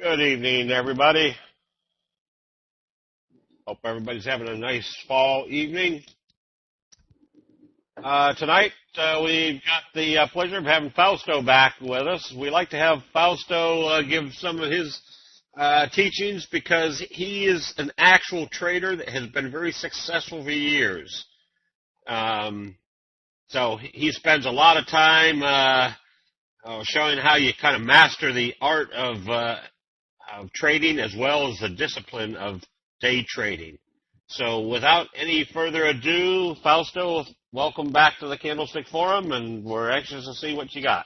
Good evening, everybody. Hope everybody's having a nice fall evening. Tonight, we've got the pleasure of having Fausto back with us. We like to have Fausto give some of his teachings because he is an actual trader that has been very successful for years. So he spends a lot of time showing how you kind of master the art of trading as well as the discipline of day trading. So without any further ado, Fausto, welcome back to the Candlestick Forum, and we're anxious to see what you got.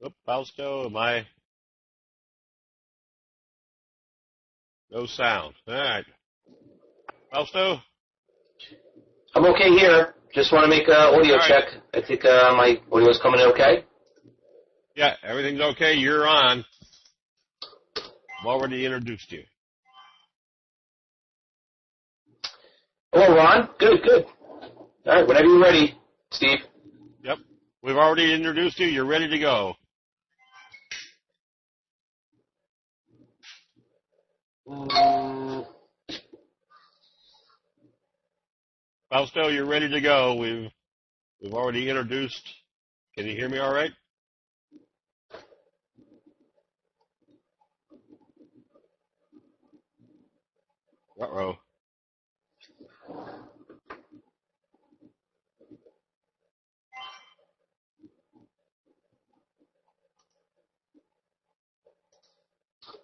Oop, Fausto, no sound. All right. Fausto? I'm okay here. Just want to make an audio check. I think my audio is coming in okay. Yeah, everything's okay. You're on. I've already introduced you. Hello, Ron. Good. All right, whenever you're ready, Steve. Yep. We've already introduced you. You're ready to go. Fausto, you're ready to go. We've already introduced. Can you hear me all right? Uh-oh.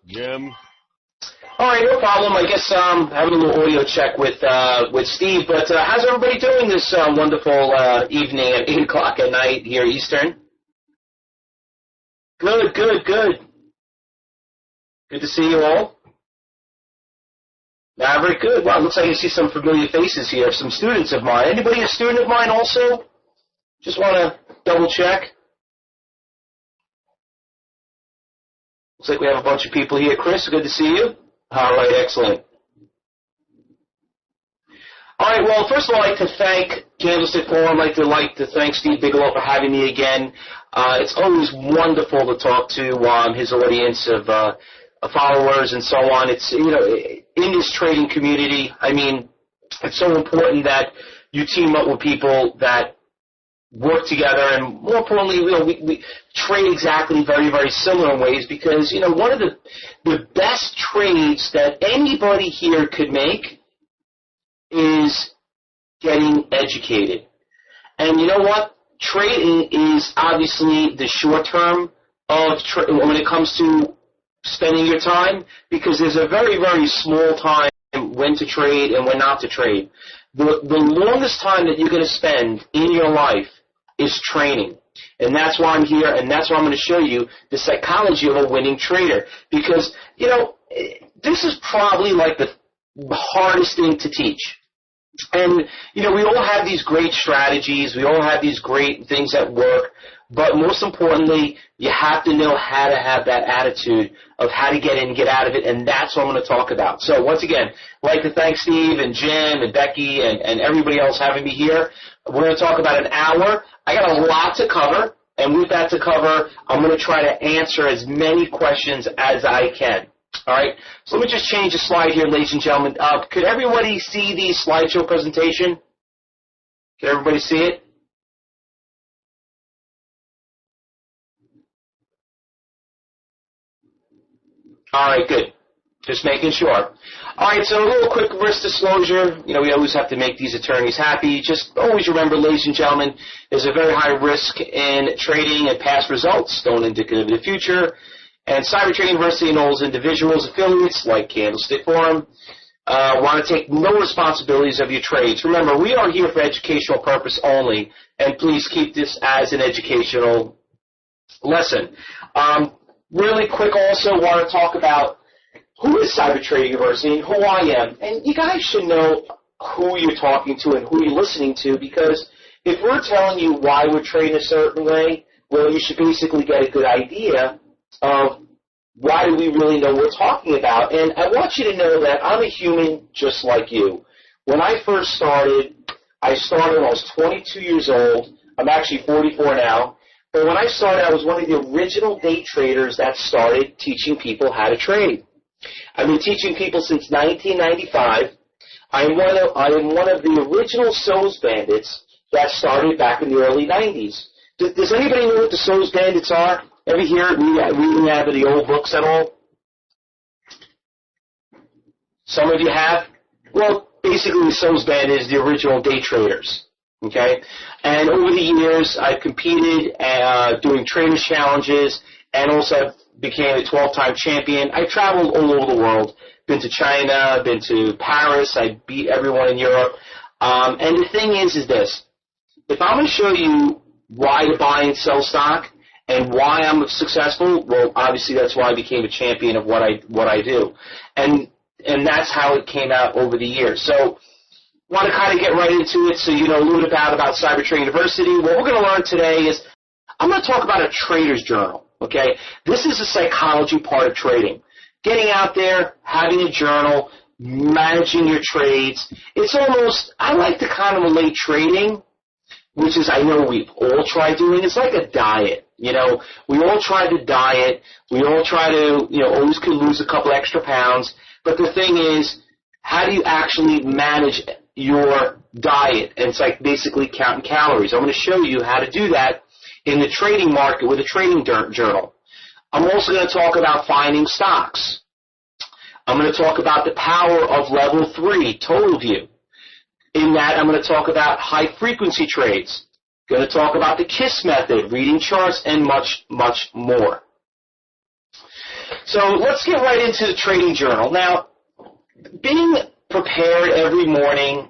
Jim? All right, no problem. I guess having a little audio check with Steve. But how's everybody doing this wonderful evening at 8 o'clock at night here Eastern? Good. Good to see you all. Very good. Wow, looks like I see some familiar faces here, some students of mine. Anybody a student of mine also? Just want to double check. Looks like we have a bunch of people here. Chris, good to see you. All right, excellent. All right, well, first of all, I'd like to thank Candlestick Forum. I'd like to thank Steve Bigelow for having me again. It's always wonderful to talk to his audience of followers and so on. It's, in this trading community, I mean, it's so important that you team up with people that work together, and more importantly, we trade exactly very, very similar in ways because, one of the best trades that anybody here could make is getting educated. And you know what? Trading is obviously the short term of when it comes to spending your time, because there's a very, very small time when to trade and when not to trade. The longest time that you're going to spend in your life is training. And that's why I'm here, and that's why I'm going to show you the psychology of a winning trader. Because, this is probably like the hardest thing to teach. And, we all have these great strategies. We all have these great things that work. But most importantly, you have to know how to have that attitude of how to get in and get out of it, and that's what I'm going to talk about. So once again, I'd like to thank Steve and Jim and Becky and everybody else having me here. We're going to talk about an hour. I got a lot to cover, and with that to cover, I'm going to try to answer as many questions as I can. All right? So let me just change the slide here, ladies and gentlemen. Could everybody see the slideshow presentation? Can everybody see it? All right, good. Just making sure. All right, so a little quick risk disclosure. We always have to make these attorneys happy. Just always remember, ladies and gentlemen, there's a very high risk in trading, and past results don't indicate the future. And Cyber Trading University and all those individuals, affiliates like Candlestick Forum, want to take no responsibilities of your trades. Remember, we are here for educational purpose only, and please keep this as an educational lesson. Really quick also want to talk about who is Cyber Trading University and who I am. And you guys should know who you're talking to and who you're listening to, because if we're telling you why we're trading a certain way, well, you should basically get a good idea of why do we really know what we're talking about. And I want you to know that I'm a human just like you. When I first started, I started when I was 22 years old. I'm actually 44 now. But when I started, I was one of the original day traders that started teaching people how to trade. I've been teaching people since 1995. I am one of the original SOS bandits that started back in the early 90s. Does anybody know what the SOS bandits are? Ever hear it reading out of the old books at all? Some of you have? Well, basically the SOS bandit is the original day traders. Okay? And over the years, I've competed doing traders challenges, and also became a 12-time champion. I've traveled all over the world. Been to China, been to Paris. I beat everyone in Europe. And the thing is this. If I'm going to show you why to buy and sell stock and why I'm successful, well, obviously that's why I became a champion of what I do. And that's how it came out over the years. So want to kind of get right into it so you know a little bit about Cyber Trading University. What we're going to learn today is I'm going to talk about a trader's journal, okay? This is the psychology part of trading. Getting out there, having a journal, managing your trades. It's almost, I like to kind of relate trading, which is I know we've all tried doing. It's like a diet, you know. We all try to diet. We all try to, always could lose a couple extra pounds. But the thing is, how do you actually manage your diet? And it's like basically counting calories. I'm going to show you how to do that in the trading market with a trading journal. I'm also going to talk about finding stocks. I'm going to talk about the power of level 3, total view. In that, I'm going to talk about high-frequency trades. Going to talk about the KISS method, reading charts, and much, much more. So let's get right into the trading journal. Now, being prepared every morning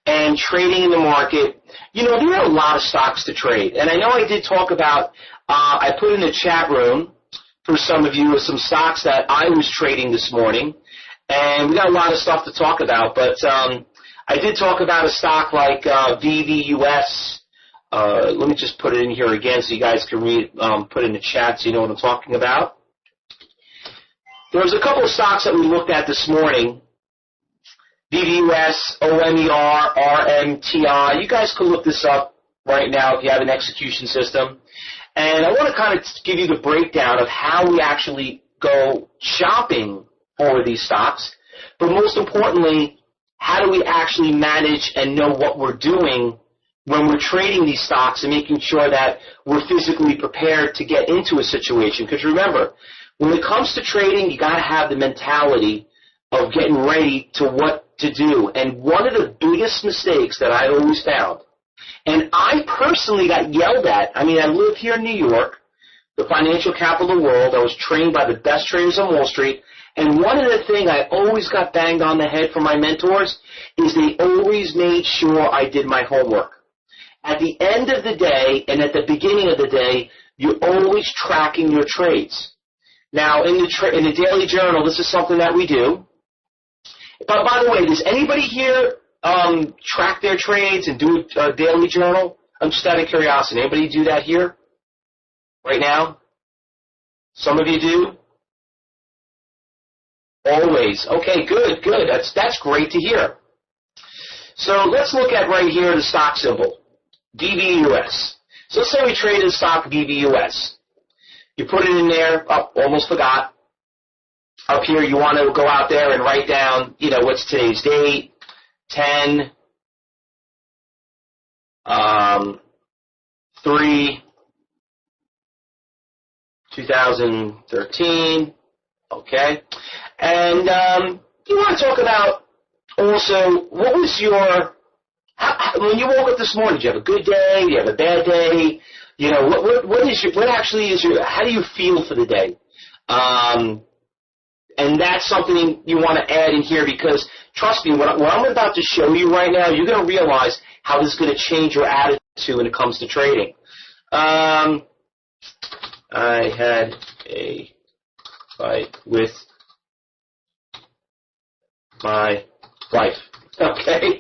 and trading in the market, there are a lot of stocks to trade. And I know I did talk about, I put in the chat room for some of you some stocks that I was trading this morning. And we got a lot of stuff to talk about, but I did talk about a stock like VVUS. Let me just put it in here again so you guys can read, put it in the chat so you know what I'm talking about. There was a couple of stocks that we looked at this morning. VVUS, OMER, RMTI. You guys can look this up right now if you have an execution system. And I want to kind of give you the breakdown of how we actually go shopping for these stocks. But most importantly, how do we actually manage and know what we're doing when we're trading these stocks and making sure that we're physically prepared to get into a situation? Because remember, when it comes to trading, you got to have the mentality of getting ready to what to do. And one of the biggest mistakes that I always found, and I personally got yelled at. I mean, I live here in New York, the financial capital of the world. I was trained by the best traders on Wall Street. And one of the things I always got banged on the head from my mentors is they always made sure I did my homework. At the end of the day and at the beginning of the day, you're always tracking your trades. Now, in the daily journal, this is something that we do. But by the way, does anybody here track their trades and do a daily journal? I'm just out of curiosity. Anybody do that here right now? Some of you do? Always. Okay, good. That's great to hear. So let's look at right here the stock symbol, VVUS. So let's say we trade the stock VVUS. You put it in there. Oh, almost forgot. Up here, you want to go out there and write down, what's today's date, 10, 3, 2013, okay? And you want to talk about also, what was your, when you woke up this morning, did you have a good day, did you have a bad day? How do you feel for the day? And that's something you want to add in here because, trust me, what I'm about to show you right now, you're going to realize how this is going to change your attitude when it comes to trading. I had a fight with my wife. Okay?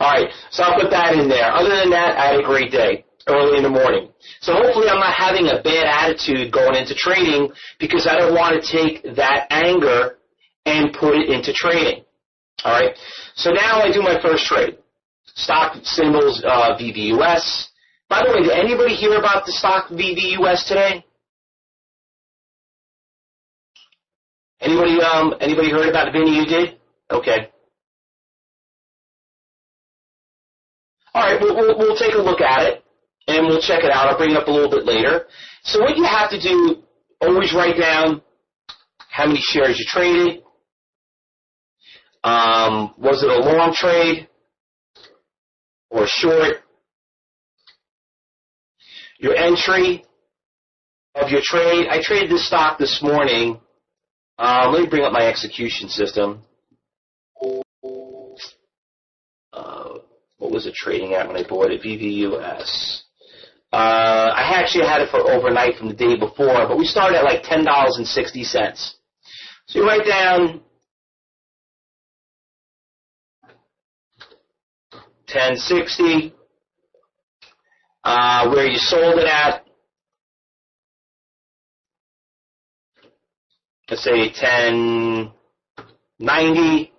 All right, so I'll put that in there. Other than that, I had a great day early in the morning. So hopefully I'm not having a bad attitude going into trading because I don't want to take that anger and put it into trading. All right, so now I do my first trade. Stock symbols VVUS. By the way, did anybody hear about the stock VVUS today? Anybody heard about it? Vinny, you did? Okay. All right, we'll take a look at it, and we'll check it out. I'll bring it up a little bit later. So what you have to do, always write down how many shares you traded. Was it a long trade or a short? Your entry of your trade. I traded this stock this morning. Let me bring up my execution system. What was it trading at when I bought it? VVUS. I actually had it for overnight from the day before, but we started at like $10.60. So you write down 10.60, where you sold it at. Let's say 10.90.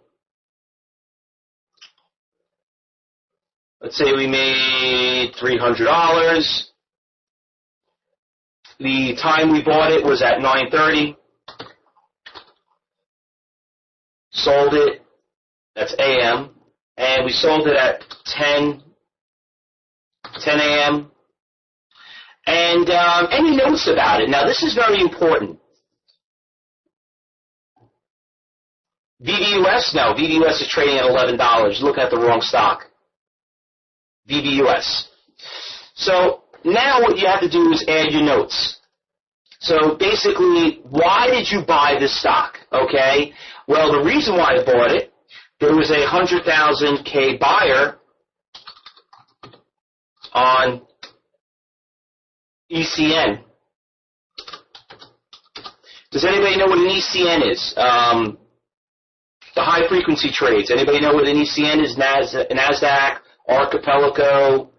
Let's say we made $300. The time we bought it was at 9:30. Sold it, that's AM, and we sold it at 10 a.m. And any notes about it? Now, this is very important. VVUS? No, VVUS is trading at $11. Look at the wrong stock. VVUS. So now what you have to do is add your notes. So basically, why did you buy this stock? Okay. Well, the reason why I bought it, there was a 100,000K buyer on ECN. Does anybody know what an ECN is? The high frequency trades. Anybody know what an ECN is? NASDAQ, Archipelago.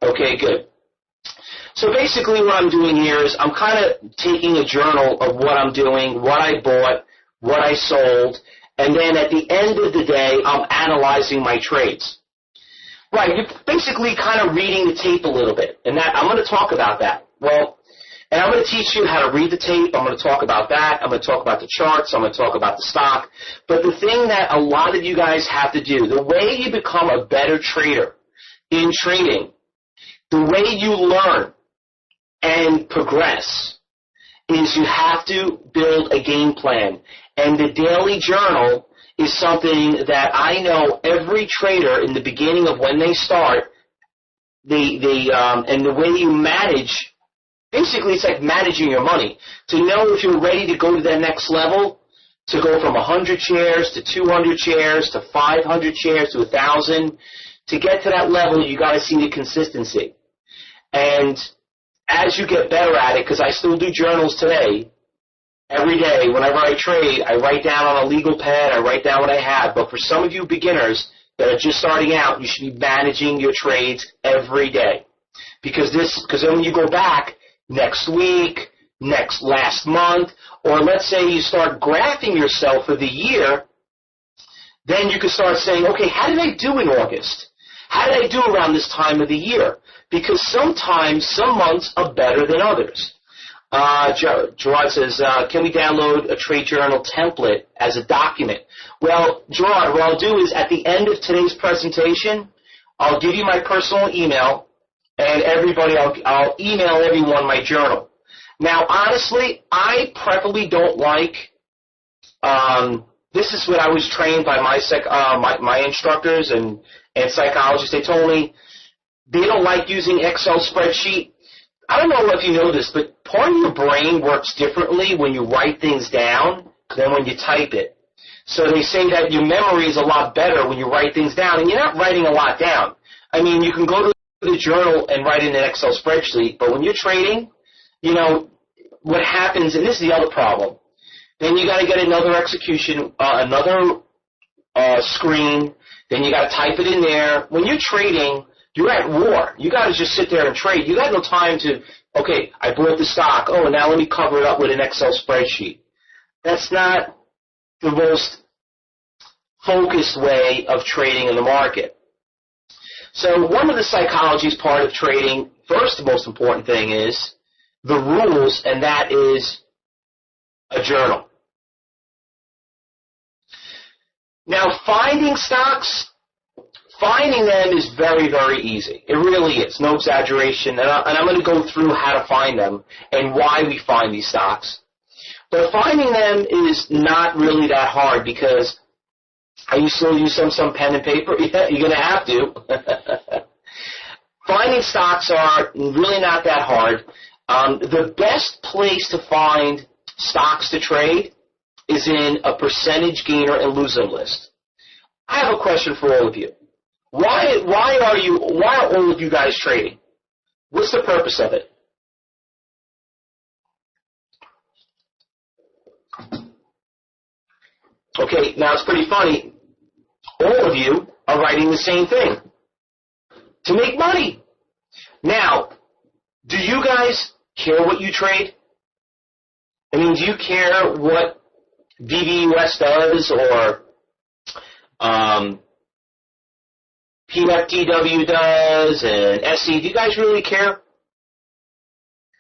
Okay, good. So basically what I'm doing here is I'm kind of taking a journal of what I'm doing, what I bought, what I sold, and then at the end of the day, I'm analyzing my trades. Right, you're basically kind of reading the tape a little bit, and that I'm going to talk about that. Well, and I'm going to teach you how to read the tape. I'm going to talk about that. I'm going to talk about the charts. I'm going to talk about the stock. But the thing that a lot of you guys have to do, the way you become a better trader in trading, the way you learn and progress is you have to build a game plan. And the daily journal is something that I know every trader in the beginning of when they start, and the way you manage. Basically, it's like managing your money. To know if you're ready to go to that next level, to go from 100 shares to 200 shares to 500 shares to 1,000, to get to that level, you got to see the consistency. And as you get better at it, because I still do journals today, every day, whenever I trade, I write down on a legal pad, I write down what I have. But for some of you beginners that are just starting out, you should be managing your trades every day. Because then when you go back, next week, last month, or let's say you start graphing yourself for the year, then you can start saying, okay, how did I do in August? How did I do around this time of the year? Because sometimes some months are better than others. Gerard says, can we download a trade journal template as a document? Well, Gerard, what I'll do is at the end of today's presentation, I'll give you my personal email, and everybody, I'll email everyone my journal. Now, honestly, I preferably don't like, this is what I was trained by my instructors and psychologists. They told me they don't like using Excel spreadsheet. I don't know if you know this, but part of your brain works differently when you write things down than when you type it. So they say that your memory is a lot better when you write things down, and you're not writing a lot down. I mean, you can go to the journal and write in an Excel spreadsheet, but when you're trading, you know, what happens, and this is the other problem, then you got to get another execution, another screen, Then you got to type it in there. When you're trading, you're at war. You got to just sit there and trade. You got no time to, okay, I bought the stock. Oh, now let me cover it up with an Excel spreadsheet. That's not the most focused way of trading in the market. So one of the psychology's part of trading, first, the most important thing is the rules, and that is a journal. Now, finding stocks, finding them is very, very easy. It really is, no exaggeration. And I'm going to go through how to find them and why we find these stocks. But finding them is not really that hard because are you still using some pen and paper? Yeah, you're going to have to. Finding stocks are really not that hard. The best place to find stocks to trade is in a percentage gainer and loser list. I have a question for all of you. Why are all of you guys trading? What's the purpose of it? Okay, now it's pretty funny. All of you are writing the same thing. To make money. Now, do you guys care what you trade? I mean, do you care what VVUS does or PFTW does and SE? Do you guys really care?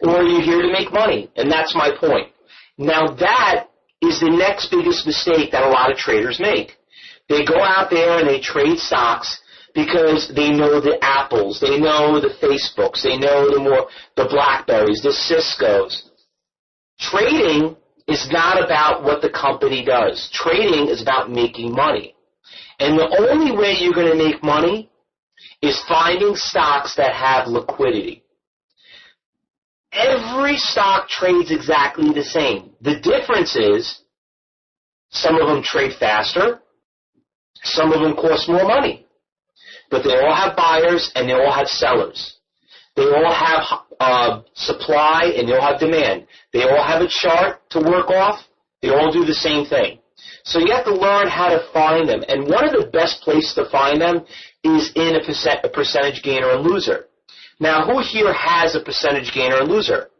Or are you here to make money? And that's my point. Now, that is the next biggest mistake that a lot of traders make. They go out there and they trade stocks because they know the Apples, they know the Facebooks, they know the Blackberries, the Ciscos. Trading is not about what the company does. Trading is about making money. And the only way you're going to make money is finding stocks that have liquidity. Every stock trades exactly the same. The difference is some of them trade faster, some of them cost more money. But they all have buyers and they all have sellers. They all have supply and they all have demand. They all have a chart to work off. They all do the same thing. So you have to learn how to find them. And one of the best places to find them is in a percentage gainer and loser. Now, who here has a percentage gainer and loser?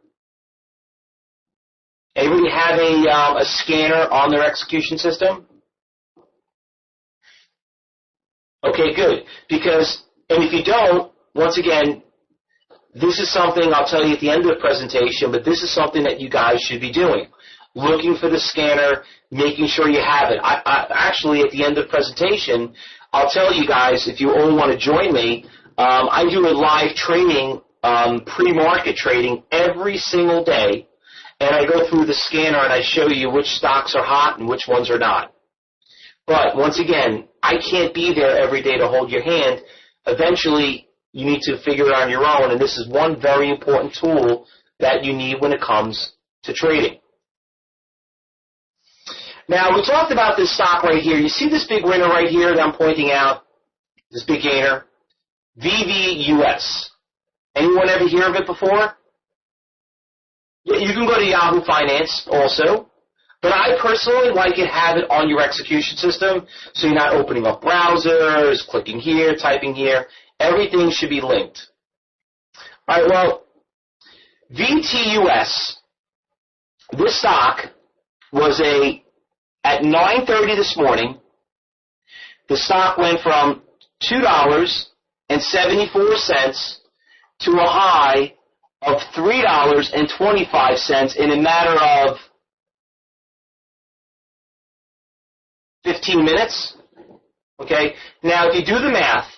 Anybody have a scanner on their execution system? Okay, good. And if you don't, once again, this is something I'll tell you at the end of the presentation, but this is something that you guys should be doing. Looking for the scanner, making sure you have it. Actually, at the end of the presentation, I'll tell you guys, if you all want to join me, I do a live training, pre-market trading every single day, and I go through the scanner and I show you which stocks are hot and which ones are not. But once again, I can't be there every day to hold your hand. Eventually, you need to figure it out on your own, and this is one very important tool that you need when it comes to trading. Now, we talked about this stock right here. You see this big winner right here that I'm pointing out? This big gainer? VVUS. Anyone ever hear of it before? You can go to Yahoo Finance also. But I personally like it, have it on your execution system, so you're not opening up browsers, clicking here, typing here. Everything should be linked. All right, well, VTUS, this stock was at 9:30 this morning, the stock went from $2.74 to a high of $3.25 in a matter of 15 minutes. Okay? Now, if you do the math,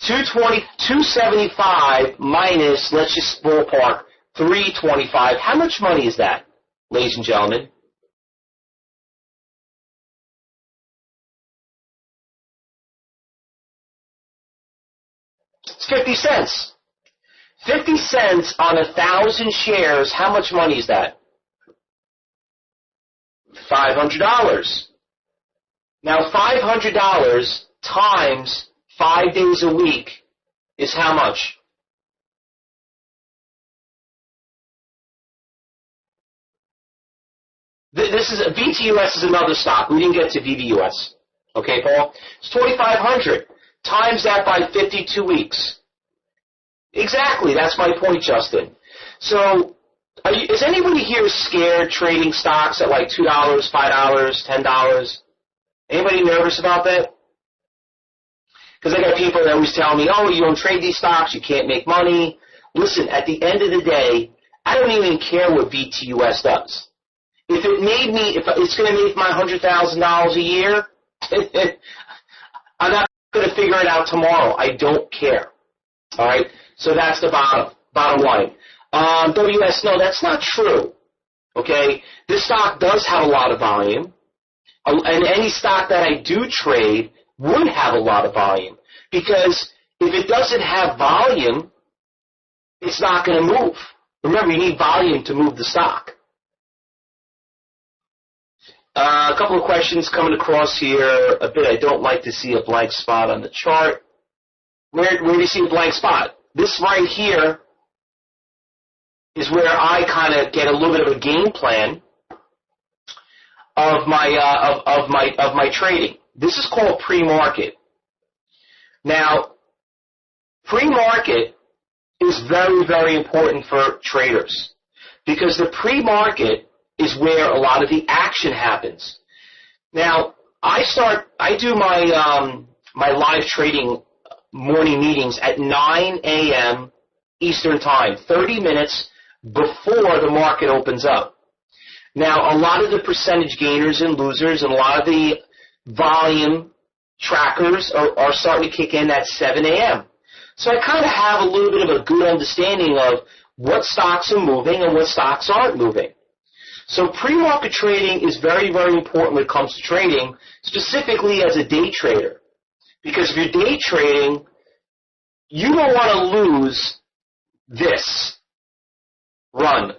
275 minus, let's just ballpark, 325. How much money is that, ladies and gentlemen? It's 50 cents. 50 cents on 1,000 shares, how much money is that? $500. Now, $500 times 5 days a week is how much? This is VTUS is another stock. We didn't get to VVUS. Okay, Paul? It's 2,500. Times that by 52 weeks. Exactly. That's my point, Justin. So, is anybody here scared trading stocks at like $2, $5, $10? Anybody nervous about that? Because I got people that always tell me, oh, you don't trade these stocks, you can't make money. Listen, at the end of the day, I don't even care what VTUS does. If it's going to make my $100,000 a year, I'm not going to figure it out tomorrow. I don't care. All right? So that's the bottom line. WS, no, that's not true. Okay? This stock does have a lot of volume. And any stock that I do trade would have a lot of volume. Because if it doesn't have volume, it's not going to move. Remember, you need volume to move the stock. A couple of questions coming across here a bit. I don't like to see a blank spot on the chart. Where do you see a blank spot? This right here is where I kind of get a little bit of a game plan of my trading. This is called pre-market. Now, pre-market is very, very important for traders because the pre-market is where a lot of the action happens. Now, I do my live trading morning meetings at 9 a.m. Eastern Time, 30 minutes before the market opens up. Now, a lot of the percentage gainers and losers and a lot of the volume trackers are starting to kick in at 7 a.m. So I kind of have a little bit of a good understanding of what stocks are moving and what stocks aren't moving. So pre-market trading is very, very important when it comes to trading, specifically as a day trader. Because if you're day trading, you don't want to lose this run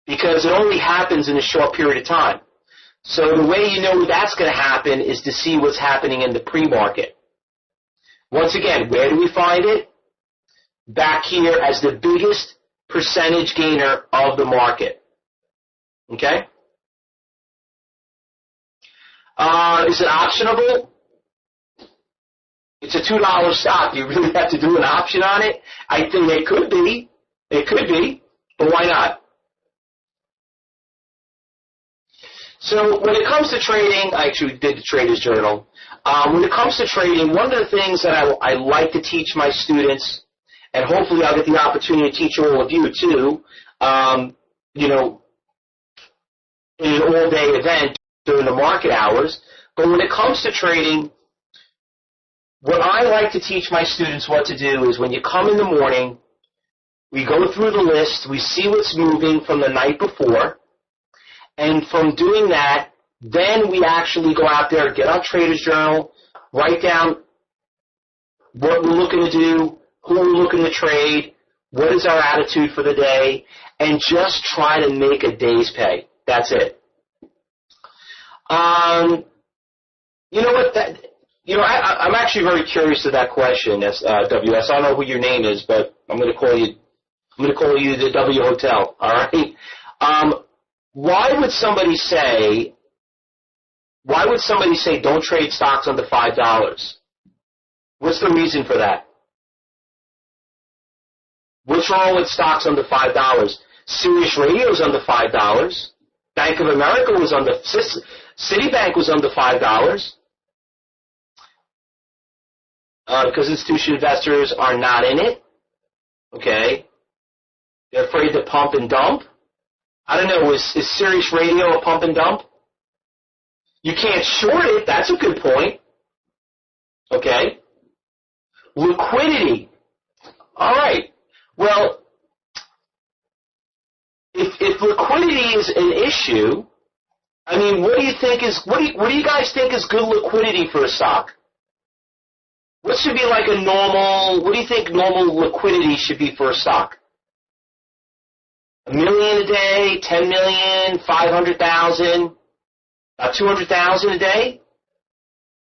because it only happens in a short period of time. So the way you know that's going to happen is to see what's happening in the pre-market. Once again, where do we find it? Back here as the biggest percentage gainer of the market. Okay? Is it optionable? It's a $2 stock. Do you really have to do an option on it? I think it could be. It could be. But why not? So when it comes to trading, I actually did the Trader's Journal. When it comes to trading, one of the things that I like to teach my students, and hopefully I'll get the opportunity to teach all of you too, in an all-day event during the market hours. But when it comes to trading, what I like to teach my students what to do is when you come in the morning, we go through the list, we see what's moving from the night before, and from doing that, then we actually go out there, get our Trader's Journal, write down what we're looking to do, who we're looking to trade, what is our attitude for the day, and just try to make a day's pay. That's it. You know what? I'm actually very curious to that question, WS. I don't know who your name is, but I'm going to call you the W Hotel. All right. Why would somebody say don't trade stocks under $5? What's the reason for that? What's wrong with stocks under $5? Sirius Radio is under $5. Bank of America was under, Citibank was under $5. Because institutional investors are not in it. Okay. They're afraid to pump and dump. I don't know, is Sirius Radio a pump and dump? You can't short it. That's a good point. Okay. Liquidity. All right. Well, if liquidity is an issue, I mean, what do you guys think is good liquidity for a stock? What should be like what do you think normal liquidity should be for a stock? $1 million a day, 10 million, 500,000, 200,000 a day,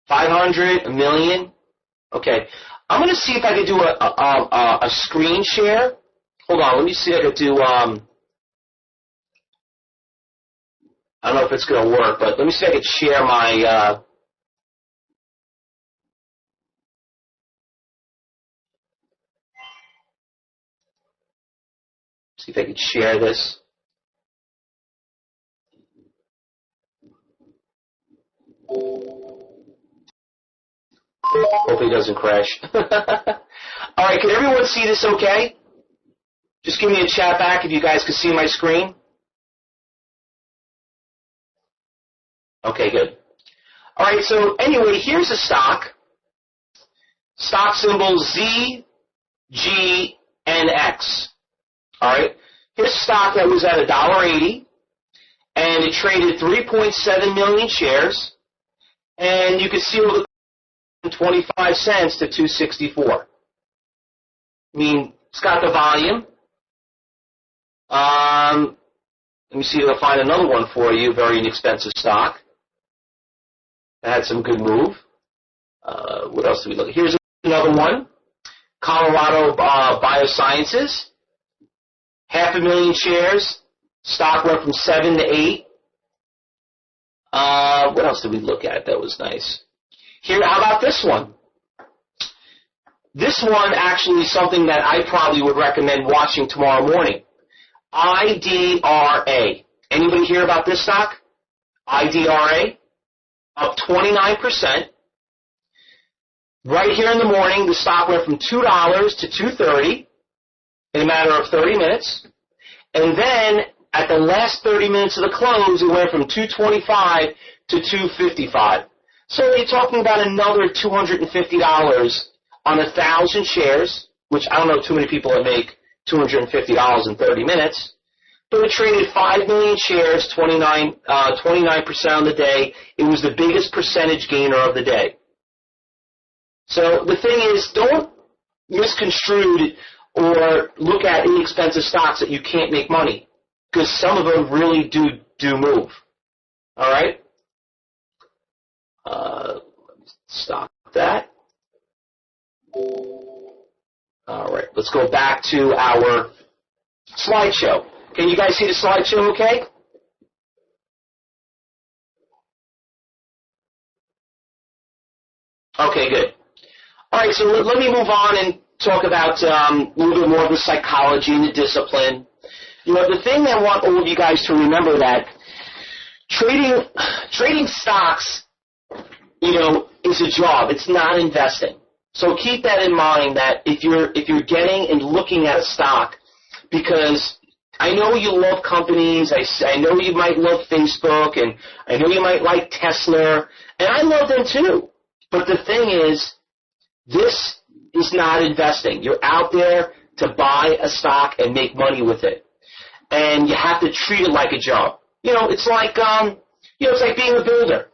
500, $1 million. Okay, I'm going to see if I can do a screen share. Hold on, let me see if I can do. I don't know if it's going to work, but let me see if I can share See if I can share this. Hopefully it doesn't crash. All right, can everyone see this okay? Just give me a chat back if you guys can see my screen. Okay, good. All right, so anyway, here's a stock. Stock symbol Z, G, and X. All right, here's a stock that was at $1.80, and it traded 3.7 million shares, and you can see over the 25 cents to 264. I mean, it's got the volume. Let me see if I'll find another one for you, very inexpensive stock. That had some good move. What else do we look at? Here's another one. Colorado Biosciences. 500,000 shares. Stock went from 7 to 8. What else did we look at that was nice? Here, how about this one? This one actually is something that I probably would recommend watching tomorrow morning. IDRA. Anybody hear about this stock? IDRA? Up 29%. Right here in the morning, the stock went from $2 to $2.30 in a matter of 30 minutes. And then at the last 30 minutes of the close, it went from $2.25 to $2.55. So you're talking about another $250 on 1,000 shares, which I don't know too many people that make $250 in 30 minutes. But it traded 5 million shares, 29% on the day. It was the biggest percentage gainer of the day. So the thing is, don't misconstrue or look at inexpensive stocks that you can't make money, because some of them really do move. All right? Let me stop that. All right, let's go back to our slideshow. Can you guys see the slideshow okay? Okay, good. All right, so let me move on and talk about a little bit more of the psychology and the discipline. You know, the thing that I want all of you guys to remember that trading stocks, you know, is a job. It's not investing. So keep that in mind, that if you're getting and looking at a stock, because I know you love companies, I know you might love Facebook, and I know you might like Tesla, and I love them too. But the thing is, this is not investing. You're out there to buy a stock and make money with it. And you have to treat it like a job. You know, it's like it's like being a builder.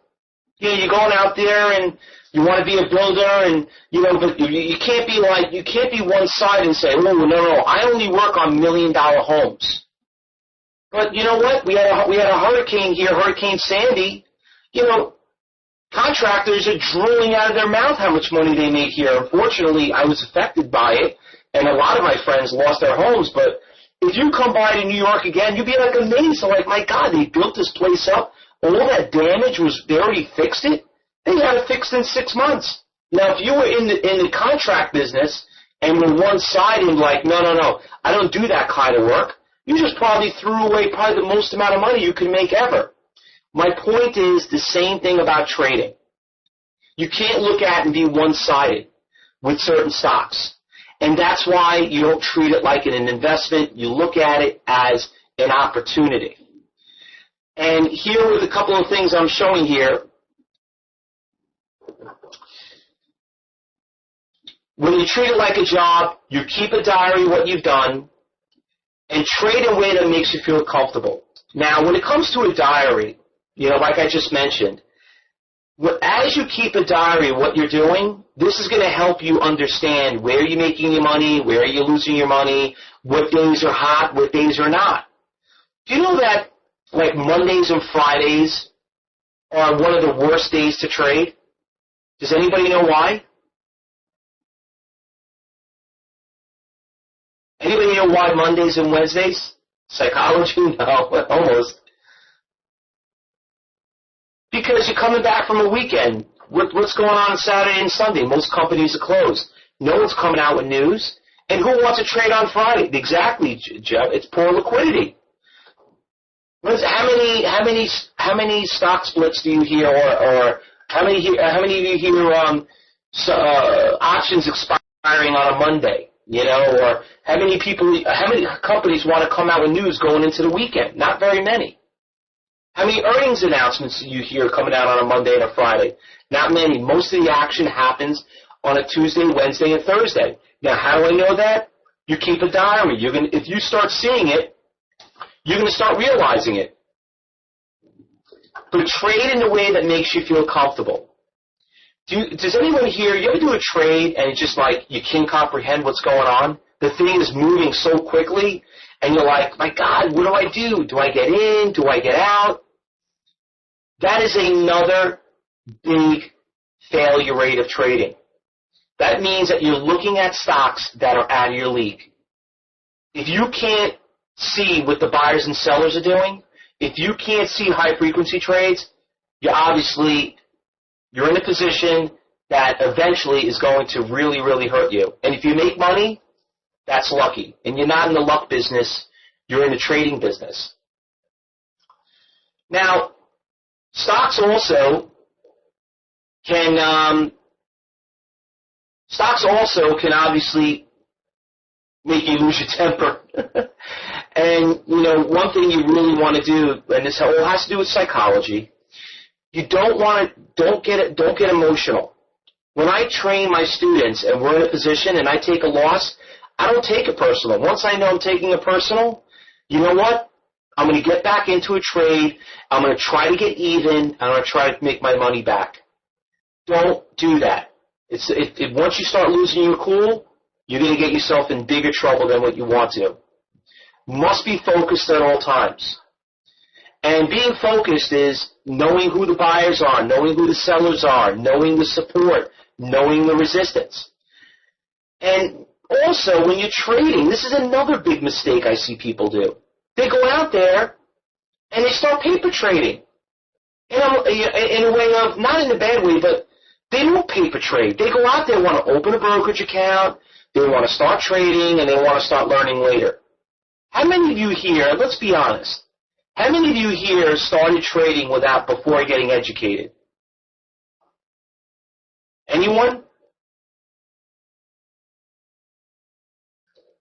You know, you're going out there and you want to be a builder, and but you can't be one-sided and say, oh no, I only work on $1 million homes. But you know what? We had a hurricane here, Hurricane Sandy. You know, contractors are drooling out of their mouth how much money they made here. Unfortunately, I was affected by it, and a lot of my friends lost their homes. But if you come by to New York again, you'd be like amazed. So like, my God, they built this place up. All that damage they already fixed it. They had it fixed in 6 months. Now, if you were in the contract business and were one-sided, like, no, I don't do that kind of work, you just probably threw away probably the most amount of money you could make ever. My point is the same thing about trading. You can't look at and be one-sided with certain stocks. And that's why you don't treat it like an investment. You look at it as an opportunity. And here are a couple of things I'm showing here. When you treat it like a job, you keep a diary of what you've done, and trade in a way that makes you feel comfortable. Now, when it comes to a diary, like I just mentioned, as you keep a diary of what you're doing, this is going to help you understand where you're making your money, where you're losing your money, what days are hot, what days are not. Do you know that, like, Mondays and Fridays are one of the worst days to trade? Does anybody know why? Anybody know why Mondays and Wednesdays? Psychology? No, almost. Because you're coming back from a weekend. What's going on Saturday and Sunday? Most companies are closed. No one's coming out with news. And who wants to trade on Friday? Exactly, Jeff. It's poor liquidity. How many stock splits do you hear, or how many of you hear options expiring on a Monday? Or how many companies want to come out with news going into the weekend? Not very many. How many earnings announcements do you hear coming out on a Monday and a Friday? Not many. Most of the action happens on a Tuesday, Wednesday, and Thursday. Now, how do I know that? You keep a diary. If you start seeing it, you're going to start realizing it. But trade in a way that makes you feel comfortable. Does anyone here, you ever do a trade and it's just like you can't comprehend what's going on? The thing is moving so quickly and you're like, my God, what do I do? Do I get in? Do I get out? That is another big failure rate of trading. That means that you're looking at stocks that are out of your league. If you can't see what the buyers and sellers are doing, if you can't see high-frequency trades, you're in a position that eventually is going to really, really hurt you. And if you make money, that's lucky. And you're not in the luck business. You're in the trading business. Now, stocks also can obviously make you lose your temper. And, one thing you really want to do, and this all has to do with psychology, you don't get emotional. When I train my students and we're in a position and I take a loss, I don't take it personal. Once I know I'm taking it personal, you know what? I'm going to get back into a trade. I'm going to try to get even. I'm going to try to make my money back. Don't do that. Once you start losing your cool, you're going to get yourself in bigger trouble than what you want to. Must be focused at all times. And being focused is knowing who the buyers are, knowing who the sellers are, knowing the support, knowing the resistance. And also, when you're trading, this is another big mistake I see people do. They go out there and they start paper trading. In a way of, not in a bad way, but they don't paper trade. They go out there, want to open a brokerage account, they want to start trading, and they want to start learning later. How many of you here, let's be honest, how many of you here started trading before getting educated? Anyone?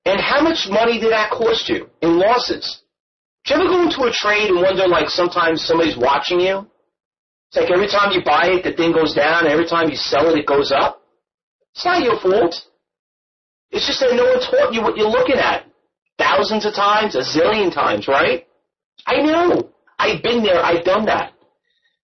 And how much money did that cost you in losses? Do you ever go into a trade and wonder, like, sometimes somebody's watching you? It's like every time you buy it, the thing goes down, and every time you sell it, it goes up. It's not your fault. It's just that no one taught you what you're looking at. Thousands of times, a zillion times, right? I know. I've been there. I've done that.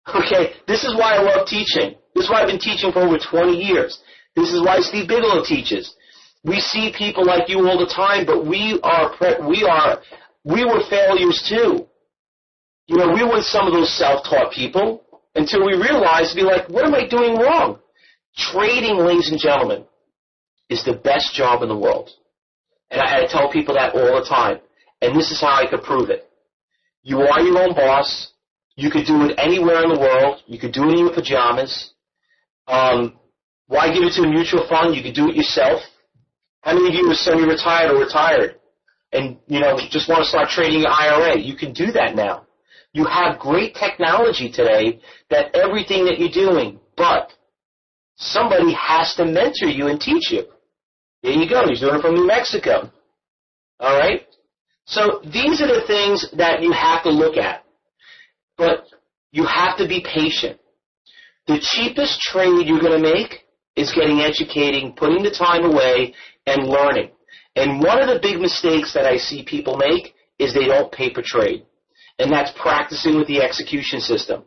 Okay? This is why I love teaching. This is why I've been teaching for over 20 years. This is why Steve Bigelow teaches. We see people like you all the time, but we were failures too. We were some of those self-taught people until we realized, be like, what am I doing wrong? Trading, ladies and gentlemen, is the best job in the world. And I tell people that all the time. And this is how I could prove it. You are your own boss. You could do it anywhere in the world. You could do it in your pajamas. Why give it to a mutual fund? You could do it yourself. How many of you are semi-retired or retired and, just want to start trading your IRA? You can do that now. You have great technology today that everything that you're doing, but somebody has to mentor you and teach you. There you go. He's doing it from New Mexico. All right? So these are the things that you have to look at. But you have to be patient. The cheapest trade you're going to make is getting educated, putting the time away, and learning. And one of the big mistakes that I see people make is they don't paper trade. And that's practicing with the execution system.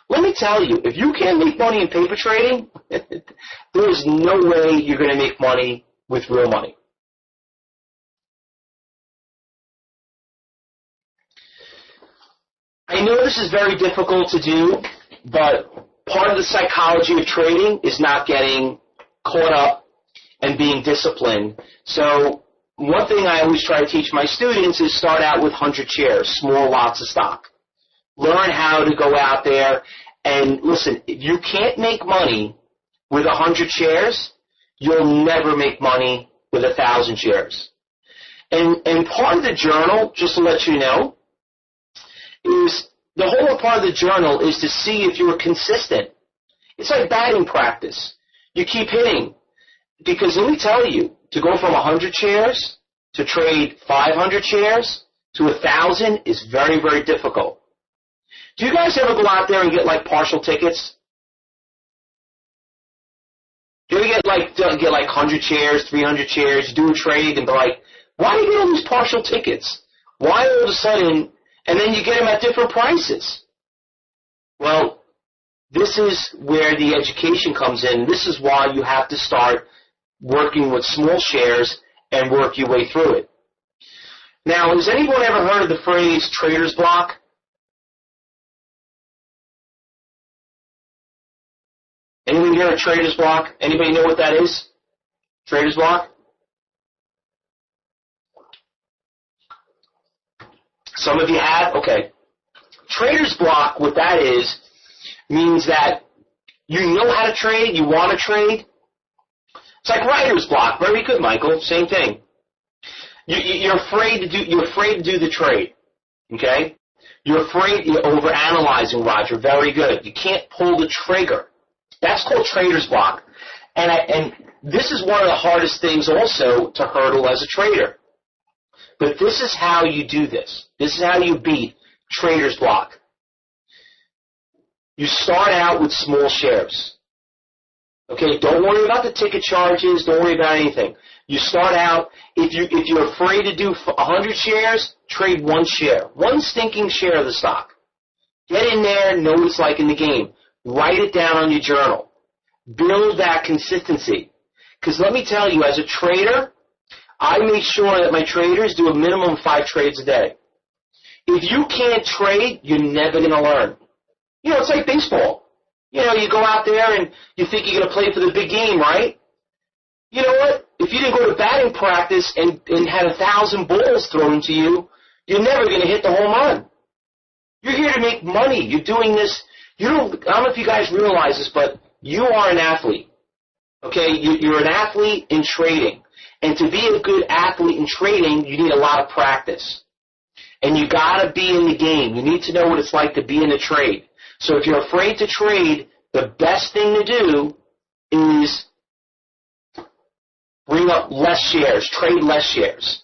Let me tell you, if you can't make money in paper trading, there is no way you're going to make money with real money. I know this is very difficult to do, but part of the psychology of trading is not getting caught up and being disciplined. So one thing I always try to teach my students is start out with 100 shares, small lots of stock. Learn how to go out there and listen, if you can't make money with 100 shares, you'll never make money with 1,000 shares. And part of the journal, just to let you know, is the whole part of the journal is to see if you're consistent. It's like batting practice. You keep hitting. Because let me tell you, to go from 100 shares to trade 500 shares to 1,000 is very, very difficult. Do you guys ever go out there and get like partial tickets? Do you ever get like 100 shares, 300 shares, do a trade and be like, why do you get all these partial tickets? Why all of a sudden, and then you get them at different prices? Well, this is where the education comes in. This is why you have to start working with small shares and work your way through it. Now, has anyone ever heard of the phrase trader's block? Anyone hear of trader's block? Anybody know what that is? Trader's block? Some of you have? Okay. Trader's block, what that is, means that you know how to trade, you want to trade. It's like writer's block. Very good, Michael. Same thing. You're afraid to do the trade. Okay? You're overanalyzing, Roger. Very good. You can't pull the trigger. That's called trader's block. And this is one of the hardest things also to hurdle as a trader. But this is how you do this. This is how you beat trader's block. You start out with small shares. Okay, don't worry about the ticket charges. Don't worry about anything. You start out, if you're afraid to do 100 shares, trade one share. One stinking share of the stock. Get in there, know what it's like in the game. Write it down on your journal. Build that consistency. Because let me tell you, as a trader, I make sure that my traders do a minimum of 5 trades a day. If you can't trade, you're never going to learn. You know, it's like baseball. You know, you go out there and you think you're going to play for the big game, right? You know what? If you didn't go to batting practice and had 1,000 balls thrown to you, you're never going to hit the home run. You're here to make money. You're doing this. I don't know if you guys realize this, but you are an athlete. Okay? You're an athlete in trading. And to be a good athlete in trading, you need a lot of practice. And you got to be in the game. You need to know what it's like to be in a trade. So if you're afraid to trade, the best thing to do is bring up less shares, trade less shares.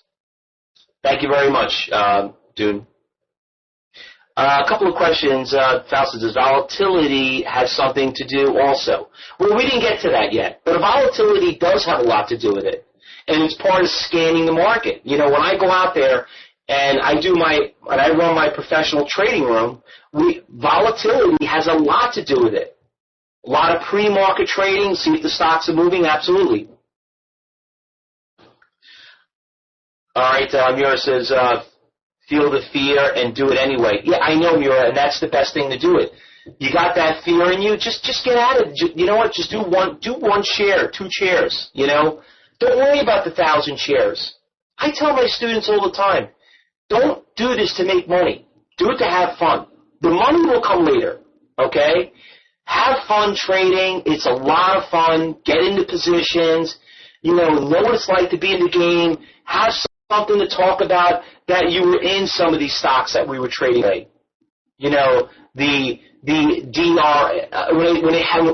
Thank you very much, Dune. A couple of questions. Fausto, does volatility have something to do also? Well, we didn't get to that yet, but volatility does have a lot to do with it. And it's part of scanning the market. You know, when I go out there and I run my professional trading room, volatility has a lot to do with it. A lot of pre-market trading, see if the stocks are moving, absolutely. All right, Mura says, feel the fear and do it anyway. Yeah, I know, Mura, and that's the best thing to do it. You got that fear in you, just get at it. You know what, just do one share, 2 shares, you know. Don't worry about the 1,000 shares. I tell my students all the time, don't do this to make money. Do it to have fun. The money will come later, okay? Have fun trading. It's a lot of fun. Get into positions. You know what it's like to be in the game. Have something to talk about that you were in some of these stocks that we were trading today. You know, the DR,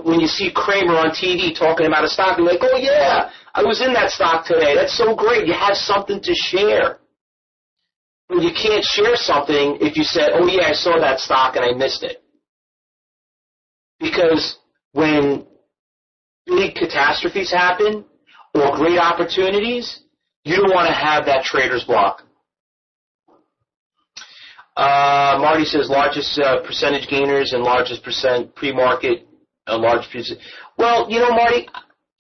when you see Kramer on TV talking about a stock, you're like, oh yeah, I was in that stock today. That's so great. You have something to share. But you can't share something if you said, oh yeah, I saw that stock and I missed it. Because when big catastrophes happen or great opportunities, you don't want to have that trader's block. Marty says largest percentage gainers and largest percent pre-market, large percent. Well, you know, Marty,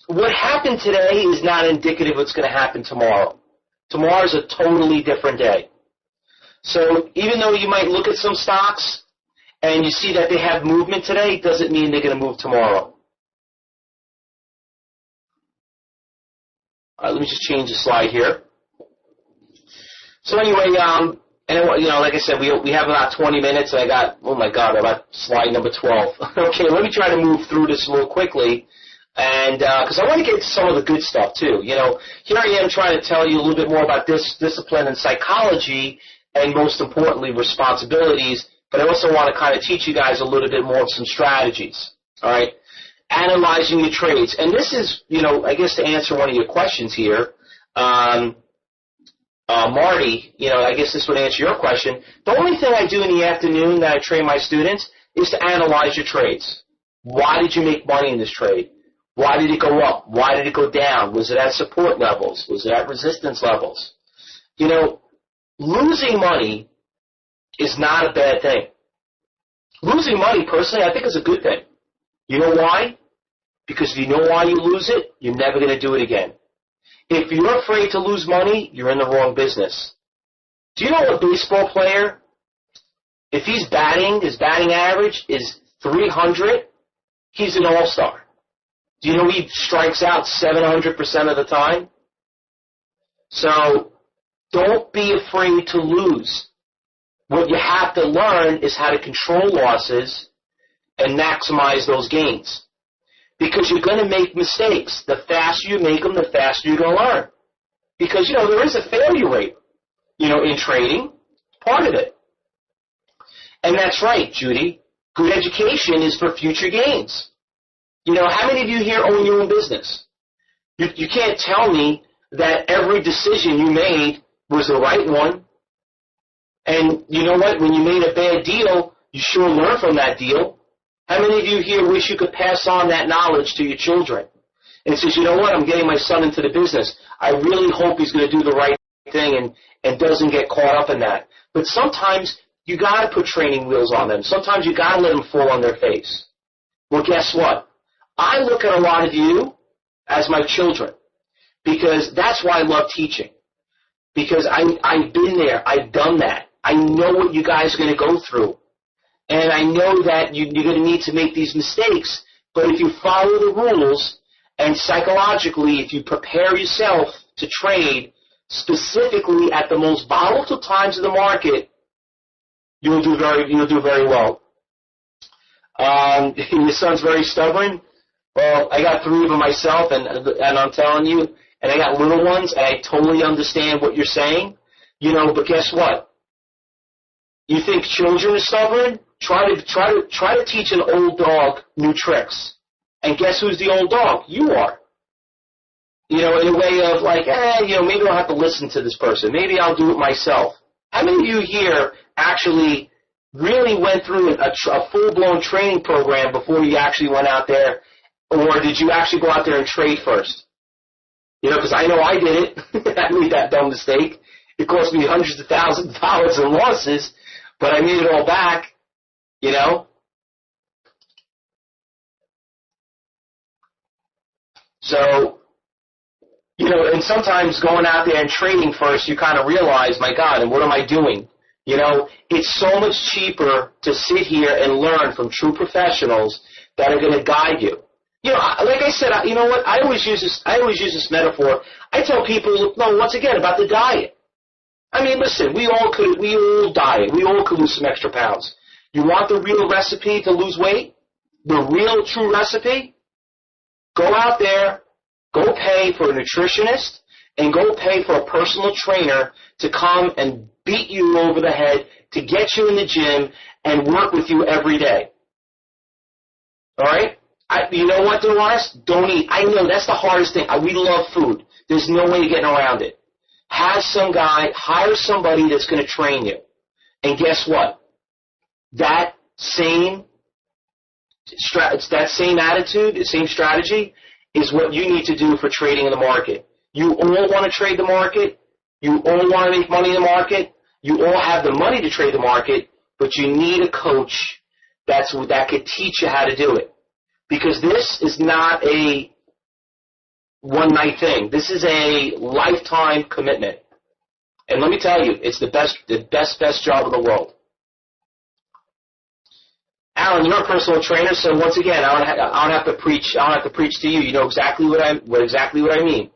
what happened today is not indicative of what's going to happen tomorrow. Tomorrow's a totally different day. So even though you might look at some stocks and you see that they have movement today, it doesn't mean they're going to move tomorrow. All right, let me just change the slide here. So anyway, and you know, like I said, we have about 20 minutes, and I got, oh my God, about slide number 12. Okay, let me try to move through this a little quickly. And because I want to get to some of the good stuff too. You know, here I am trying to tell you a little bit more about this discipline and psychology, and most importantly, responsibilities. But I also want to kind of teach you guys a little bit more of some strategies. All right, analyzing your trades, and this is, you know, I guess to answer one of your questions here, Marty. You know, I guess this would answer your question. The only thing I do in the afternoon that I train my students is to analyze your trades. Why did you make money in this trade? Why did it go up? Why did it go down? Was it at support levels? Was it at resistance levels? You know, losing money is not a bad thing. Losing money, personally, I think is a good thing. You know why? Because if you know why you lose it, you're never going to do it again. If you're afraid to lose money, you're in the wrong business. Do you know a baseball player, if he's batting, his batting average is 300, he's an all-star. Do you know he strikes out 700% of the time? So don't be afraid to lose. What you have to learn is how to control losses and maximize those gains. Because you're going to make mistakes. The faster you make them, the faster you're going to learn. Because, you know, there is a failure rate, you know, in trading. Part of it. And that's right, Judy. Good education is for future gains. You know, how many of you here own your own business? You can't tell me that every decision you made was the right one. And you know what? When you made a bad deal, you sure learn from that deal. How many of you here wish you could pass on that knowledge to your children? And it says, you know what? I'm getting my son into the business. I really hope he's going to do the right thing and doesn't get caught up in that. But sometimes you got to put training wheels on them. Sometimes you got to let them fall on their face. Well, guess what? I look at a lot of you as my children, because that's why I love teaching. Because I've been there. I've done that. I know what you guys are going to go through. And I know that you're going to need to make these mistakes, but if you follow the rules, and psychologically, if you prepare yourself to trade, specifically at the most volatile times of the market, you'll do very well. Your son's very stubborn. Well, I got 3 of them myself, and I'm telling you, and I got little ones, and I totally understand what you're saying, you know. But guess what? You think children are stubborn? Try to teach an old dog new tricks, and guess who's the old dog? You are. You know, in a way of like, you know, maybe I'll have to listen to this person. Maybe I'll do it myself. How many of you here actually really went through a full-blown training program before you actually went out there? Or did you actually go out there and trade first? You know, because I know I did it. I made that dumb mistake. It cost me hundreds of thousands of dollars in losses, but I made it all back, you know. So, you know, and sometimes going out there and trading first, you kind of realize, my God, and what am I doing? You know, it's so much cheaper to sit here and learn from true professionals that are going to guide you. You know, like I said, you know what? I always use this metaphor. I tell people, no, once again, about the diet. I mean, listen, we all diet. We all could lose some extra pounds. You want the real recipe to lose weight? The real, true recipe? Go out there, go pay for a nutritionist, and go pay for a personal trainer to come and beat you over the head, to get you in the gym, and work with you every day. All right? You know what, Dolores? Don't eat. I know that's the hardest thing. We love food. There's no way of getting around it. Have some guy, hire somebody that's going to train you. And guess what? That same attitude, the same strategy is what you need to do for trading in the market. You all want to trade the market. You all want to make money in the market. You all have the money to trade the market, but you need a coach that could teach you how to do it. Because this is not a one-night thing. This is a lifetime commitment. And let me tell you, it's the best job in the world. Alan, you're a personal trainer, so once again, I don't have to preach. I don't have to preach to you. You know exactly what I mean.